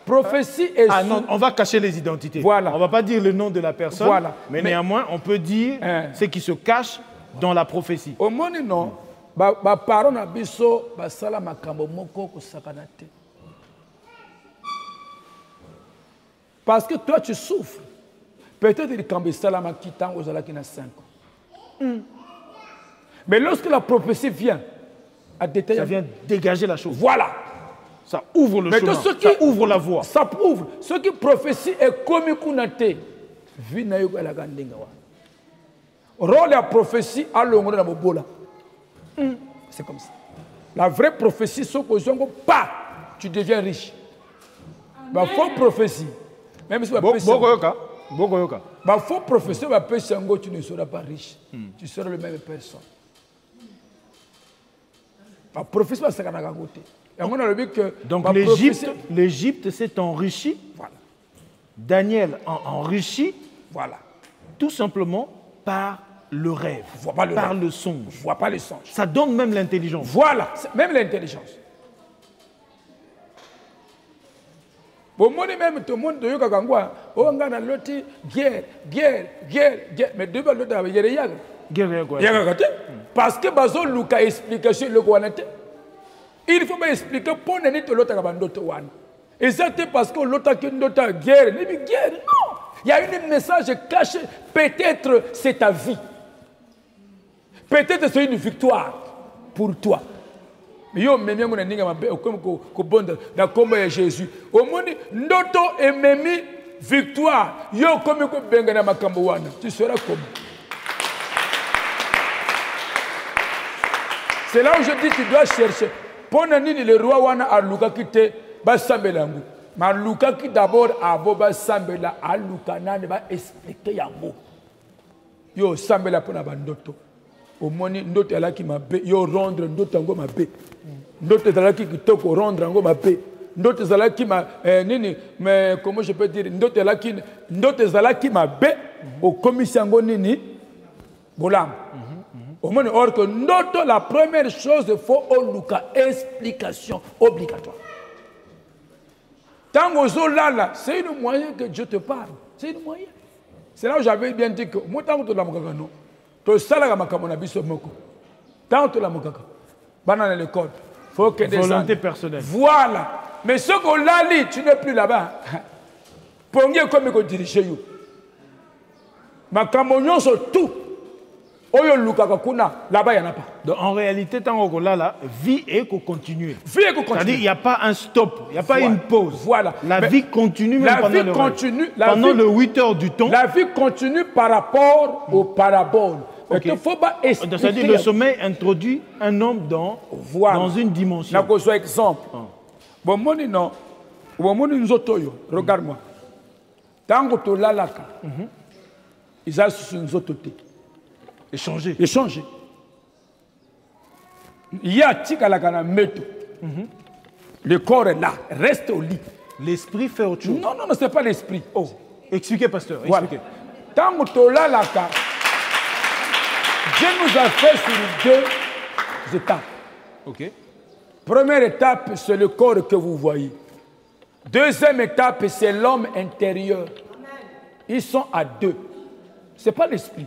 Prophétie est non, on va cacher les identités. Voilà. On ne va pas dire le nom de la personne, voilà. Mais néanmoins, on peut dire ce qui se cache dans la prophétie. Au moins, non. Ba parole na biso ba sala makambo moko ko sakanate. Parce que toi tu souffres. Peut-être il kambe sala makitan ozala ki na 5 ans. Mais lorsque la prophétie vient à détailler, ça vient dégager la chose. Voilà. Ça ouvre le chemin, ça ouvre la voie. Ça ouvre. Ce qui prophétie est comme kunate. Vina yuko la gandenga wa. Rôle la prophétie à l'ongre na bobola. C'est comme ça. La vraie prophétie, c'est que pas, tu deviens riche. La fausse prophétie, même si tu la fausse prophétie, tu ne seras pas riche. Tu seras la même personne. La prophétie, c'est ce donc l'Égypte s'est enrichie. Voilà. Daniel a enrichi. Voilà. Tout simplement par le rêve, par le songe. Vois pas le songe. Ça donne même l'intelligence. Voilà, même l'intelligence. Bon, moi même tout le monde de yoga gangwa, on a loti guerre. Mais deux balles de guerre. Parce que bazo Luka explication le guanate. Il faut pas expliquer pour ne pas l'autre abandoto wan. Et c'est parce que l'autre qui nous a guerre, guerre, non. Il y a un message caché. Peut-être c'est ta vie. Peut-être c'est une victoire pour toi. Mais yo même on a ninga mabe comme ko bonda na combat de Jésus. Au monde ndoto et memi victoire. Yo comme ko benga na makambo wana. Tu seras comme. C'est là où je dis tu dois chercher. Pona nini le roi wana a Luka kite ba sambelangu. Ma Luka qui d'abord a boba sambela a Luka nane ba expliquer yango. Yo sambela pona bandoto. Au moni ndoto ala ki mabe yo rendre ndoto ngo mabe. Ndoto ala ki kitoko rendre ngo mabe. Ndoto ala ki ma nini mais comment je peux dire ndoto ala ki mabe au commission ngo nini bolam. Au moins, or que ndoto, la première chose, il faut au Luka, explication obligatoire. Tant que là, c'est une moyen que Dieu te parle. C'est une moyen. C'est là où j'avais bien dit que moi, tant que tu l'as mokaka, non. Tu salaga makamona biso moko. Tant que tu l'as mokaka. Banane l'école. Faut que des volonté personnelle. Voilà. Mais ce qu'on l'a lu, tu n'es plus là-bas. Pongé comme il dirige you. Makamonyon sur tout. Là-bas, il n'y en a pas. Donc, en réalité, tant qu'on là, vie est qu'on continue. Vie est qu'on continue. C'est-à-dire qu'il n'y a pas un stop, il n'y a pas une pause. Voilà. La vie continue même pendant le continue, pendant le 8 heures du temps. La vie continue par rapport aux paraboles. Okay. Il faut pas expliquer. C'est-à-dire le sommeil introduit un homme dans une dimension. Je exemple. Bon, moi, non. Bon, moi, regarde-moi. Tant que tu l'as là, ils ont sur une autre tête. Échanger. Il y a Tikalakana Meto. Le corps est là, reste au lit. L'esprit fait autre chose. Non, non, non, ce n'est pas l'esprit. Oh. Expliquez, pasteur. Voilà. Expliquez. Tant que tu as la carte, Dieu nous a fait sur 2 étapes. Ok. Première étape, c'est le corps que vous voyez. Deuxième étape, c'est l'homme intérieur. Ils sont à 2. Ce n'est pas l'esprit.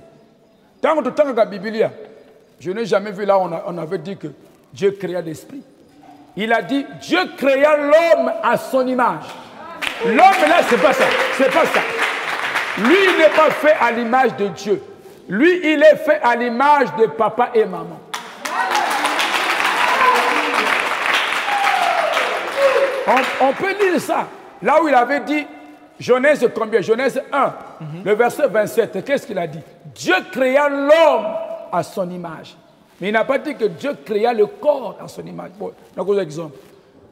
Tant que tu as la Bible, je n'ai jamais vu là, on avait dit que Dieu créa l'esprit. Il a dit, Dieu créa l'homme à son image. L'homme là, c'est pas ça. C'est pas ça. Lui, il n'est pas fait à l'image de Dieu. Lui, il est fait à l'image de papa et maman. On peut lire ça. Là où il avait dit, Genèse combien? Genèse 1, le verset 27. Qu'est-ce qu'il a dit? Dieu créa l'homme à son image. Mais il n'a pas dit que Dieu créa le corps à son image. Bon, donc, exemple.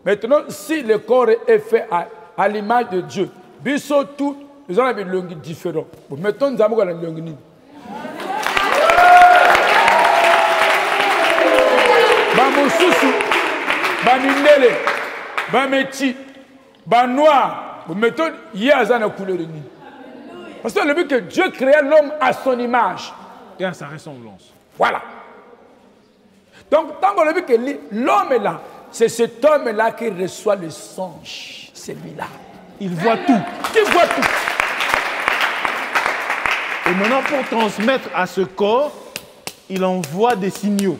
Maintenant, si le corps est fait à l'image de Dieu, biso tout, nous avons une langue différente. Bon, mettons, nous avons une langue. Bamosusu, Banindele, Bameti, Banoir, mettons, il y a une couleur de nuit. Parce que le but que Dieu créa l'homme à son image. Et à sa ressemblance. Voilà. Donc, tant qu'on a vu que l'homme est là, c'est cet homme-là qui reçoit le songe. C'est lui-là. Il voit tout. Il voit tout. Et maintenant, pour transmettre à ce corps, il envoie des signaux.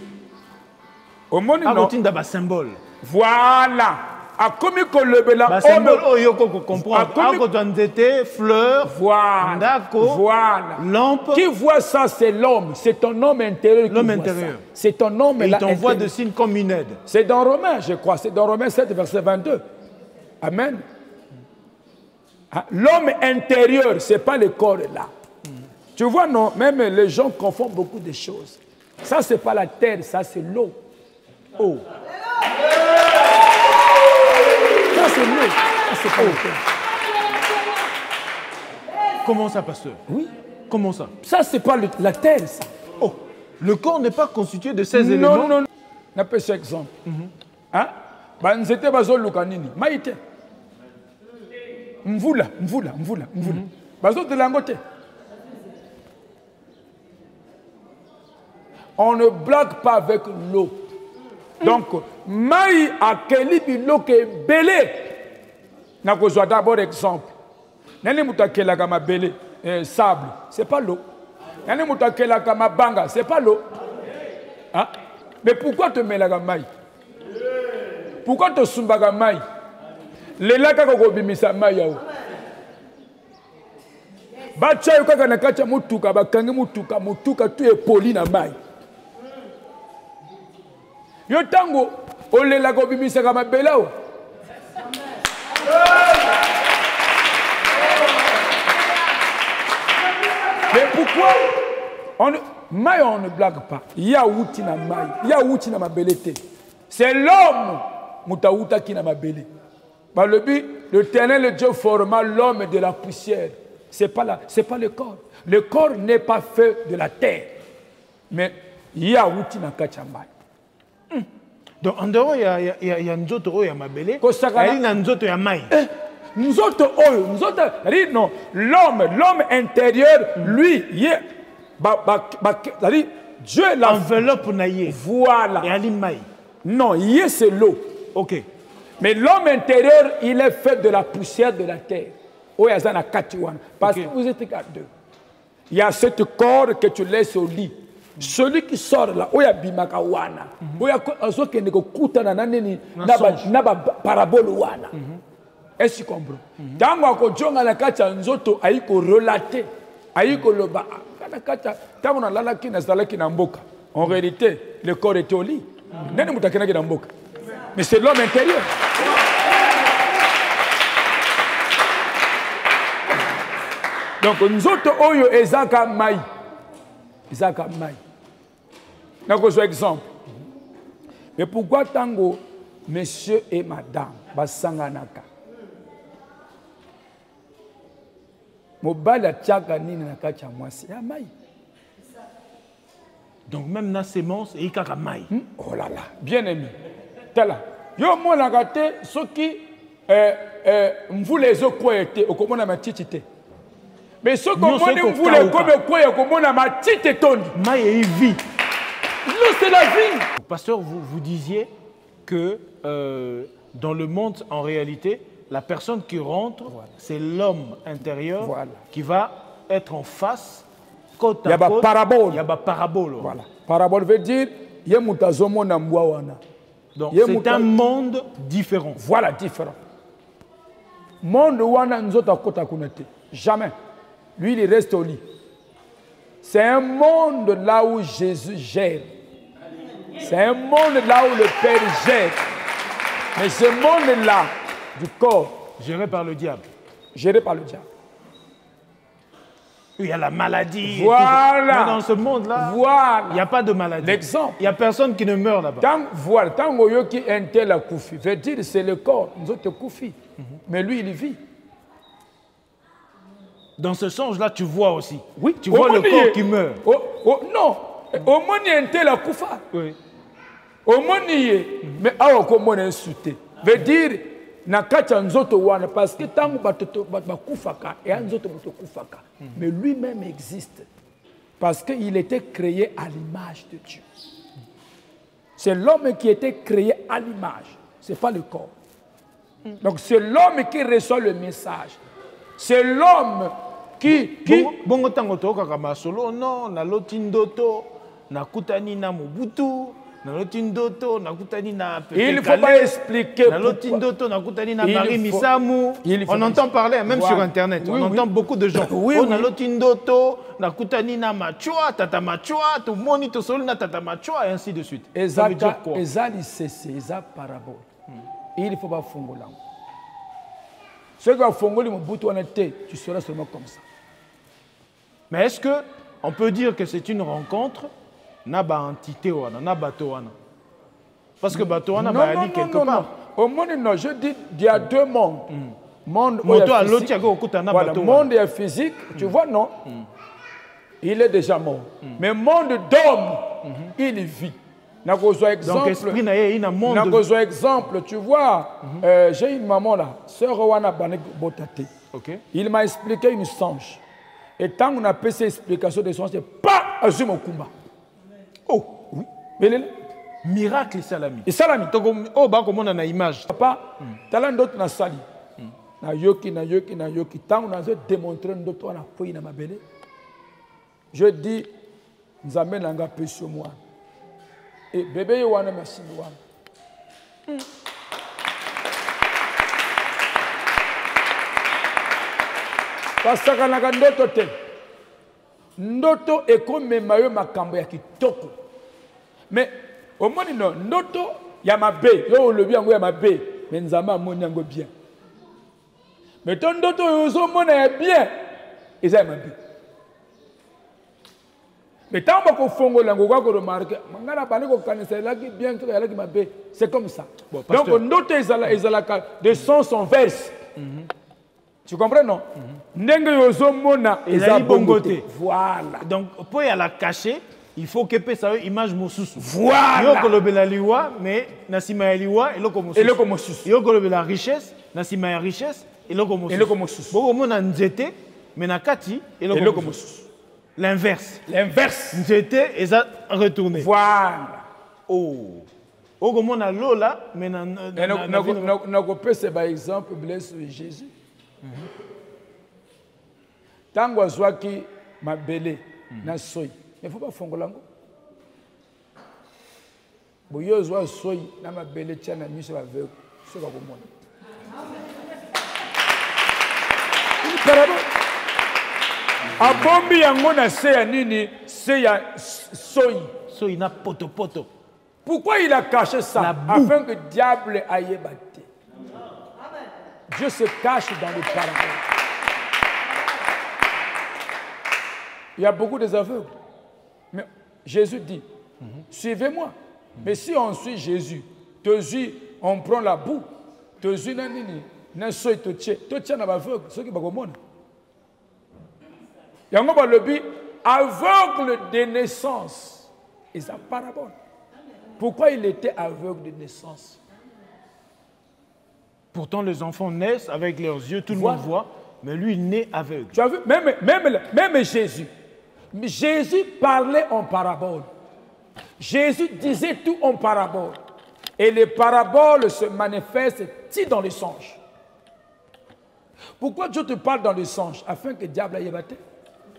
Au monde, il y a un symbole. Voilà. A comme que le bela symbole oyoko comprendre. Quand on était fleur, voilà. Lampe. Qui voit ça, c'est l'homme. C'est ton homme intérieur. L'homme intérieur. C'est ton homme. Et il t'envoie de signes comme une aide. C'est dans Romains, je crois. C'est dans Romains 7, verset 22. Amen. L'homme intérieur, ce n'est pas le corps là. Tu vois, non, même les gens confondent beaucoup de choses. Ça, ce n'est pas la terre, ça, c'est l'eau. Oh. Ça, c'est l'eau. Ça, c'est pas la terre. Comment ça, pasteur? Oui. Comment ça? Ça, c'est pas la terre, ça. Oh. Le corps n'est pas constitué de ces éléments? Non, non, non. On appelle ça exemple. Hein? Banzete bazo lukanini. Maïte. Mvula. Bazo de l'angote. On ne blague pas avec l'eau. Donc, maï a quel bilo que belé. N'a besoin d'abord exemple. Nani mutakela kama belé, sable, c'est pas l'eau. Nani mutakela kama banga, c'est pas l'eau. Hein? Mais pourquoi te mets la maï? Pourquoi te sumbaga maï? Les lacs ko bimisa maï yao. Bacha yuka kana kacha mutuka bakangi mutuka tu est poli na maï. Yo tango olela ko bimisa kama belao. Mais pourquoi on ne blague pas? Il y a outi na maï, il y a outi na mabelete. C'est l'homme mutaouta qui na mabele. Par le but, l'Éternel Dieu forma l'homme de la poussière. C'est pas le corps. Le corps n'est pas fait de la terre. Mais il y a outi na kachamai. Donc, en dehors, il y a Nzoto Oyo Mabele. Il y a Nzoto Yamai. Nzoto Oyo, non. L'homme intérieur, lui, Dieu l'a. Enveloppe naïe. Voilà. Et Alimai. Non, yé c'est l'eau. Ok. Mais l'homme intérieur, il est fait de la poussière de la terre. Oyazana Katiwan. Parce que vous êtes à 2. Il y a cette corde que tu laisses au lit. Celui qui sort là, oya bimaka wana, oya azo kende ko kutana na nini na ba parabole wana. Est-ce que tu comprends? Tango ko jonga na kacha nzoto ayiko relater, ayiko loba kana kacha tango na lala kina zala kina mboka. En réalité, le corps est au lit. Nani mutakena kina mboka. Mais c'est l'homme intérieur. Donc nzoto oyo ezaka mai. Ezaka mai. N'ako exemple. Mais pourquoi tango monsieur et madame basanganaka? Mobali atiaka nini na kati ya mwasi ya mai. Donc même na sémence et ikaka mai. Oh là là, bien aimé. Tala, Yo monaka te soki mvula ezokwea te okomona matiti te. Mais ce qu'on mvula ekokwea okomona matiti tondi. Maye vit. L'eau c'est la vie. Pasteur, vous disiez que dans le monde, en réalité, la personne qui rentre, c'est l'homme intérieur qui va être en face, côte à côte. Parabole. Il y a parabole. Voilà. Parabole veut dire donc c'est un monde différent. Voilà, différent. Monde wana nzota kota kunete. Jamais. Lui, il reste au lit. C'est un monde là où Jésus gère. C'est un monde là où le Père gère. Mais ce monde-là, du corps, géré par le diable. Géré par le diable. Il y a la maladie. Voilà. Mais dans ce monde-là, voilà. Il n'y a pas de maladie. L'exemple. Il n'y a personne qui ne meurt là-bas. Voilà. Tant qu'il y a un tel à Koufi, veut dire c'est le corps, nous autres Koufi. Mais lui, il vit. Dans ce songe-là, tu vois aussi. Oui. Tu vois le corps qui meurt. Non. Au moins, il y a un tel à Koufa. Oui. Au moins, mais alors comment on est insulté. Veut dire, parce que tant mais lui-même existe. Parce qu'il était créé à l'image de Dieu. C'est l'homme qui était créé à l'image. Ce n'est pas le corps. Donc c'est l'homme qui reçoit le message. C'est l'homme qui... Bongo tango toka kama solo non na lotindoto na kutani na Mobutu na lotindoto na kutani na Pepe. Il ne faut pas expliquer na lotindoto na kutani na Marie Misamu. On entend parler même sur internet. On entend beaucoup de gens. Na lotindoto na kutani na Machua, tata Machua, tout moni to solo na tata Machua et ainsi de suite. Ça veut dire quoi? Ezali cessé, ezali parabole. Il ne faut pas fongola. Ce qui va fongoler mon bout tu seras seulement comme ça. Mais est-ce que on peut dire que c'est une rencontre naba entité wana na bato wana? Parce que bato wana ba ali quelque part. Au monde non, je dis il y a deux mondes. Monde moto à l'autre ya okuta na bato. Monde est physique, tu vois non? Il est déjà mort. Mais monde d'homme, il vit. Donc esprit na ye ina monde. Exemple, tu vois, j'ai une maman là, sœur wana banek botate. OK. Il m'a expliqué une songe. Et tant qu'on a fait ces explications de songe, c'est pas Azuma Kumba. Oh, oui. Mais miracle salami. Et salami. Oh, bah comment on a une image. Papa, talent d'autres na sali. Na yoki. Tant qu'on a démontré d'autres on a pris na mabele. Je dis, nous amène un gars sur moi. Et bébé wana machine wana. Parce que ndoto te. Ndoto ekomema yo makambo ya kitoko. Mais au moins non, ndoto ya mabe, yo le bien ya mabe, mais nzama amoni yango bien. Mais ton ndoto yo zo mona ya bien, eza mabe. Mais tant que fongo lango kwa ko remarquer, mangala bane ko kanisa laki bien to ya laki mabe, c'est comme ça. Bon, donc ndoto ezala de sens en verse. Tu comprends non? Ndenge yozo mona eza bongote. Voilà. Donc pour y la cacher, il faut que ça image mosusu. Voilà. Yo kolobela liwa mais na sima ya liwa eloko mosusu. Eloko mosusu. Yo kolobela richesse na sima ya richesse eloko mosusu. Eloko mosusu. Bo mona nzete mais na kati eloko mosusu. L'inverse. L'inverse. Nzete eza retourné. Voilà. Oh. Oko mona lola mais na c'est par exemple blesse Jésus. Tango azwaki mabele na soyi, il faut pas fongolango. Boyo zwa soyi na mabele tia na miso ba veuve, so ba komona. Une parabole. Abombi yango na se ya nini, se ya soyi. Soyi na poto. Pourquoi il a caché ça? Afin que le diable aille battre. Dieu se cache dans les paraboles. Il y a beaucoup des aveugles. Mais Jésus dit, suivez-moi. Mais si on suit Jésus, on prend la boue, aveugle de naissance. Et sa parabole. Pourquoi il était aveugle de naissance? Pourtant, les enfants naissent avec leurs yeux, tout le monde voit, mais lui, il naît aveugle. Tu as vu, même Jésus. Jésus parlait en parabole. Jésus disait tout en parabole. Et les paraboles se manifestent dans les songes. Pourquoi Dieu te parle dans les songes? Afin que le diable aille battre.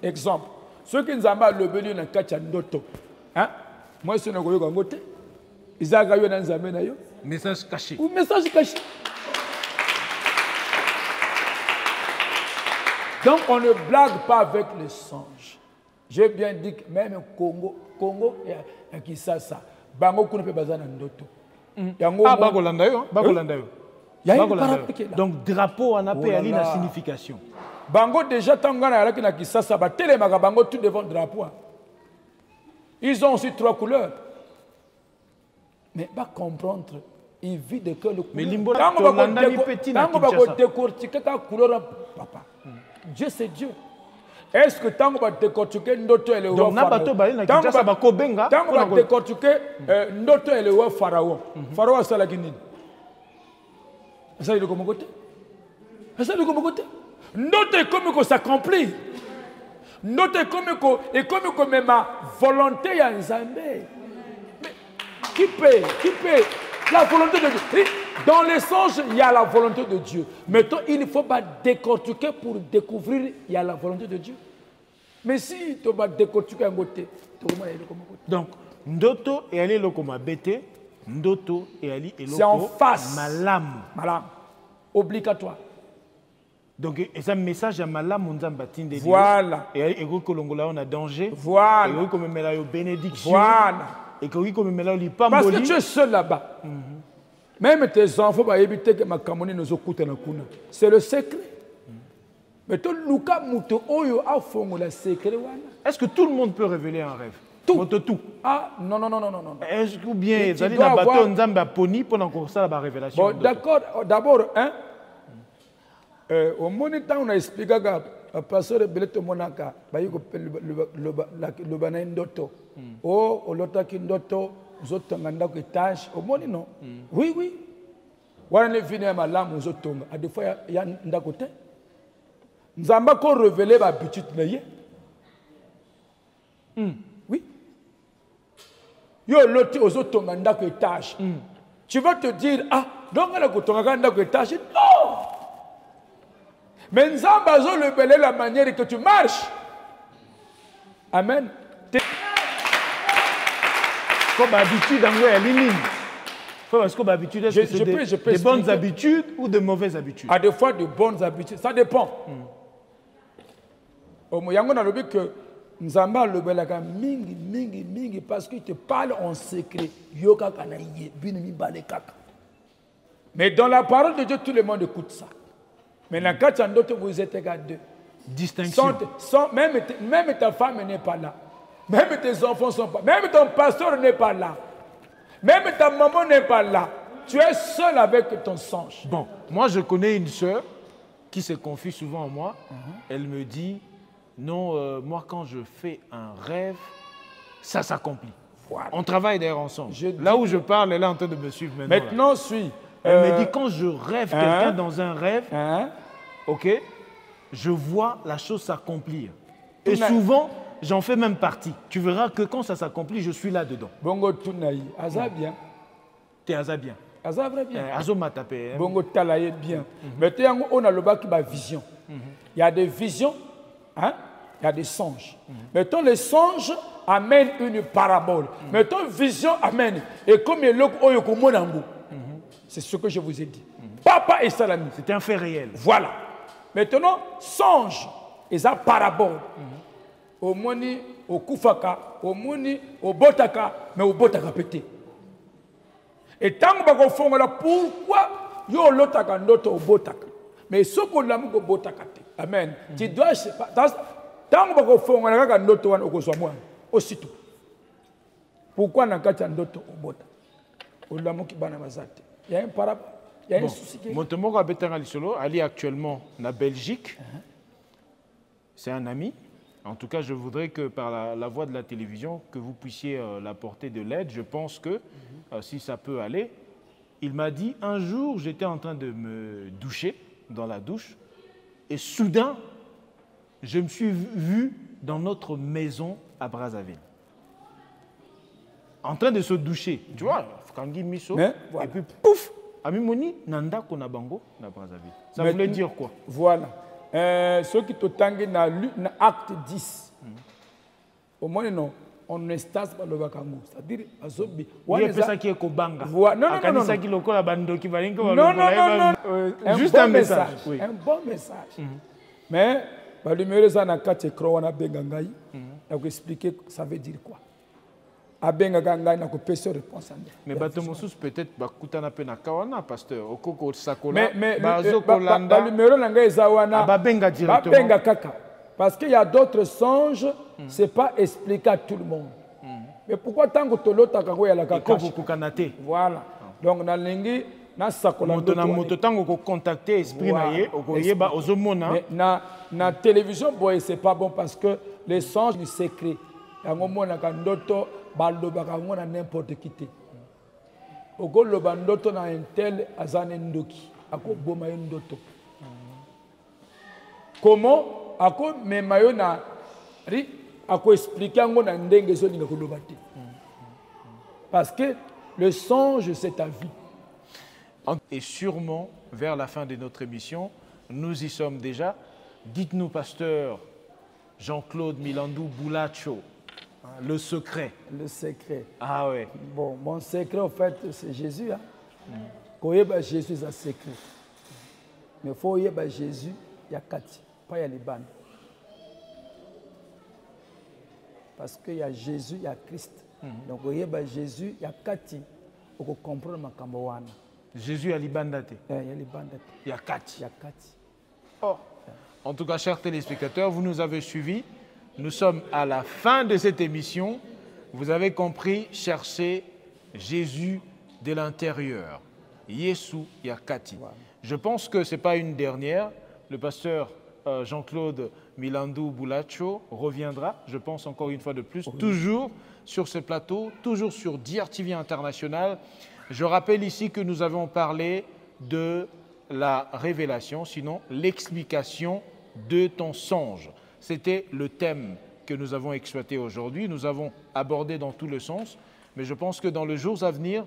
Exemple. Ceux qui nous ont le béni dans le ndoto. Hein? Moi, je suis dans le côté. Ils ont gagné dans le Message caché. Ou message caché. Donc, on ne blague pas avec les songes. J'ai bien dit que même Congo et Kinshasa, bango kuna pe bazana ndoto. Ah, bagolanda yo, bagolanda yo. Il y a une parapluie là. Donc drapeau en appel à la signification. Bango déjà tangana alaki na Kinshasa ba telemaka bango tout devant le drapeau. Ils ont aussi 3 couleurs. Mais pas comprendre, ils vivent de que le couleur. Mais limbo tango ba décortiquer ka couleur papa. Dieu c'est Dieu. Est-ce que tant qu'on va décortiquer ndoto elle est donc na bato ba na Kinshasa ba kobenga tant qu'on va décortiquer ndoto elle est pharaon. Pharaon ça la guinée. Ça il est comme côté. Ça il est comme côté. Ndoto est comme que s'accomplit. Ndoto est comme que même ma volonté ya Nzambe. Mais qui peut la volonté de Dieu. Dans les songes, il y a la volonté de Dieu. Maintenant, il ne faut pas décortiquer pour découvrir il y a la volonté de Dieu. Mais si tu vas décortiquer un côté, tu vas aller comme côté. Donc, ndoto et aller le comme bête, ndoto et aller et c'est en face. Malam. Malam. Obligatoire. Donc, et ça message à Malam on a battu. Voilà. Et kolongola on a danger. Voilà. Et comme mela yo bénédiction. Voilà. Et comme mela li pas parce que tu es seul là-bas. Même tes enfants vont éviter que ma camoni nous écoute na kuna. C'est le secret. Mais tout Luka muto oyo a fongo le secret wana. Est-ce que tout le monde peut révéler un rêve? Tout. Ah non. Est-ce que bien ils allaient na bateau nzamba poni pendant qu'on ça la révélation? Bon, d'accord. D'abord au moment on a expliqué que pasteur Beleto Monaka ba yiko le bana ndoto. Oh olota ki ndoto zotonga ndako étage au moni non. Oui. Wana ne vini malamu zotonga a des fois ya ndako te. Nzamba ko révéler ba habitude na ye. Oui. Yo loti ozotonga ndako étage. Tu vas te dire ah donc la kotonga ndako étage non. Mais Nzamba zo révéler la manière que tu marches. Amen. Comme habitude, en ligne. Parce que l'habitude, est-ce que c'est des bonnes habitudes ou de mauvaises habitudes? À des fois, de bonnes habitudes. Ça dépend. Il y a que Nzamba le belaka mingi parce qu'il te parle en secret. Mais dans la parole de Dieu, tout le monde écoute ça. Mais dans quand d'autres, vous êtes à deux. Distinction. Même ta femme n'est pas là. Même tes enfants ne sont pas là. Même ton pasteur n'est pas là. Même ta maman n'est pas là. Tu es seul avec ton songe. Bon, moi je connais une sœur qui se confie souvent à moi. Elle me dit, non, moi quand je fais un rêve, ça s'accomplit. Voilà. On travaille d'ailleurs ensemble. Là où je parle, elle est en train de me suivre maintenant. Maintenant, suis. Elle me dit, quand je rêve quelqu'un dans un rêve, ok, je vois la chose s'accomplir. Et souvent, j'en fais même partie. Tu verras que quand ça s'accomplit, je suis là-dedans. Bongo Tunaï, Azabien. T'es Azabien. Azabien. Azoma tapé. Bongo Talaye bien. Mais on a le bas qui a vision. Il y a des visions, hein? Il y a des songes. Mettons, les songes amènent une parabole. Mettons, vision amène. Et comme il y a l'eau, c'est ce que je vous ai dit. Papa et Salami. C'était un fait réel. Voilà. Maintenant, songe et ça parabole. Au moni, au kufaka, au moni, au botaka, mais au botaka pété. Et tant que vous faites là, pourquoi yo lotaka noto au botaka? Mais ce qu'on l'a mis au botaka. Amen. Tu dois, tant que vous faites là, noto au soin aussitôt. Pourquoi n'a pas noto au botaka? Au lamu qui bana mazate. Il y a un parabole. Il y a un souci. Montemoko Abetanga Lisolo, Ali actuellement en Belgique. C'est un ami. En tout cas, je voudrais que par la voie de la télévision, que vous puissiez l'apporter de l'aide. Je pense que si ça peut aller, Il m'a dit, un jour, j'étais en train de me doucher dans la douche, et soudain, je me suis vu dans notre maison à Brazzaville. En train de se doucher. Tu vois, Kangi Miso, Mais, voilà. et puis pouf, Amimoni, Nanda Konabango, na Brazzaville. Ça voulait dire quoi? Voilà. Ceux qui t'ont na acte 10. Au moins, non. On ne stase pas le Bakango. C'est-à-dire, Azobi. Il y a ça qui est Kobanga. Non, non, non. Juste un message. Oui. Un bon message. Mais, le numéro ça na kati krowana bengangai. Je vais expliquer ça veut dire quoi. Abengangai na ko pese réponse. Mais Batomosus peut-être bakutana pe na kawana pasteur okoko sakola mais bazo kolanda le numéro na ngai zawana babenga directement. Babenga kaka. Parce qu'il y a d'autres songes, ce n'est pas expliqué à tout le monde. Mais pourquoi tant que tu l'as fait la kakashi? Voilà. Donc, dans l'ingé, na sakola moto tango ko contacter esprit na ye okoyeba ozomona. Mais na télévision boy c'est pas bon parce que les songes du secret. Yango mona ka ndoto balobaka ngo na n'importe qui te. Okoloba ndoto na intel azane ndoki. Akoboma ndoto. Comment ako memayo na ri ako expliquer ngo na ndenge zo ninga koloba te. Parce que le songe c'est ta vie. Et sûrement vers la fin de notre émission, nous y sommes déjà. Dites-nous pasteur Jean-Claude Milandou Boulacho, le secret. Le secret. Ah ouais. Bon, mon secret en fait c'est Jésus hein. Quand il y a Jésus c'est un secret. Mais faut y a Jésus, il y a Kati. Pas il y a les bandes. Parce qu'il y a Jésus, il y a Christ. Donc, il y a Jésus, il y a Kati. On peut comprendre ma kambowana. Jésus a libandate. Il y a les bandes. Il y a Kati. Il y a Kati. Oh. En tout cas, chers téléspectateurs, vous nous avez suivis. Nous sommes à la fin de cette émission. Vous avez compris, chercher Jésus de l'intérieur. Yesu Yakati. Voilà. Je pense que ce n'est pas une dernière. Le pasteur Jean-Claude Milandou Boulacho reviendra, je pense encore une fois de plus, toujours sur ce plateau, toujours sur DRTV International. Je rappelle ici que nous avons parlé de la révélation, sinon l'explication de ton songe. C'était le thème que nous avons exploité aujourd'hui. Nous avons abordé dans tout le sens, mais je pense que dans les jours à venir,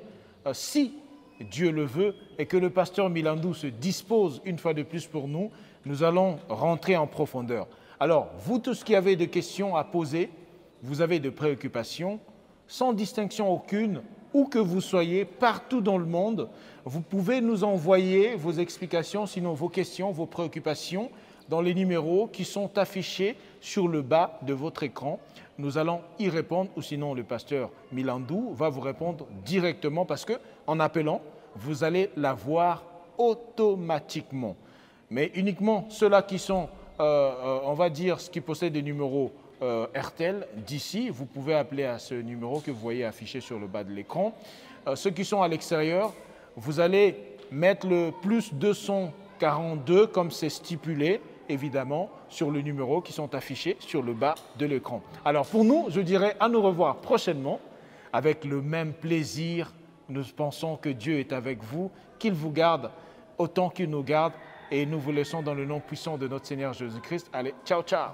si Dieu le veut et que le pasteur Milandou se dispose une fois de plus pour nous, nous allons rentrer en profondeur. Alors, vous tous qui avez des questions à poser, vous avez des préoccupations, sans distinction aucune, où que vous soyez, partout dans le monde, vous pouvez nous envoyer vos explications, sinon vos questions, vos préoccupations, dans les numéros qui sont affichés sur le bas de votre écran. Nous allons y répondre, ou sinon le pasteur Milandou va vous répondre directement parce qu'en appelant, vous allez la voir automatiquement. Mais uniquement ceux-là qui sont, on va dire, qui possèdent des numéros RTL d'ici, vous pouvez appeler à ce numéro que vous voyez affiché sur le bas de l'écran. Ceux qui sont à l'extérieur, vous allez mettre le plus 242 comme c'est stipulé, évidemment, sur le numéro qui sont affichés sur le bas de l'écran. Alors pour nous, je dirais à nous revoir prochainement avec le même plaisir. Nous pensons que Dieu est avec vous, qu'il vous garde autant qu'il nous garde. Et nous vous laissons dans le nom puissant de notre Seigneur Jésus-Christ. Allez, ciao, ciao.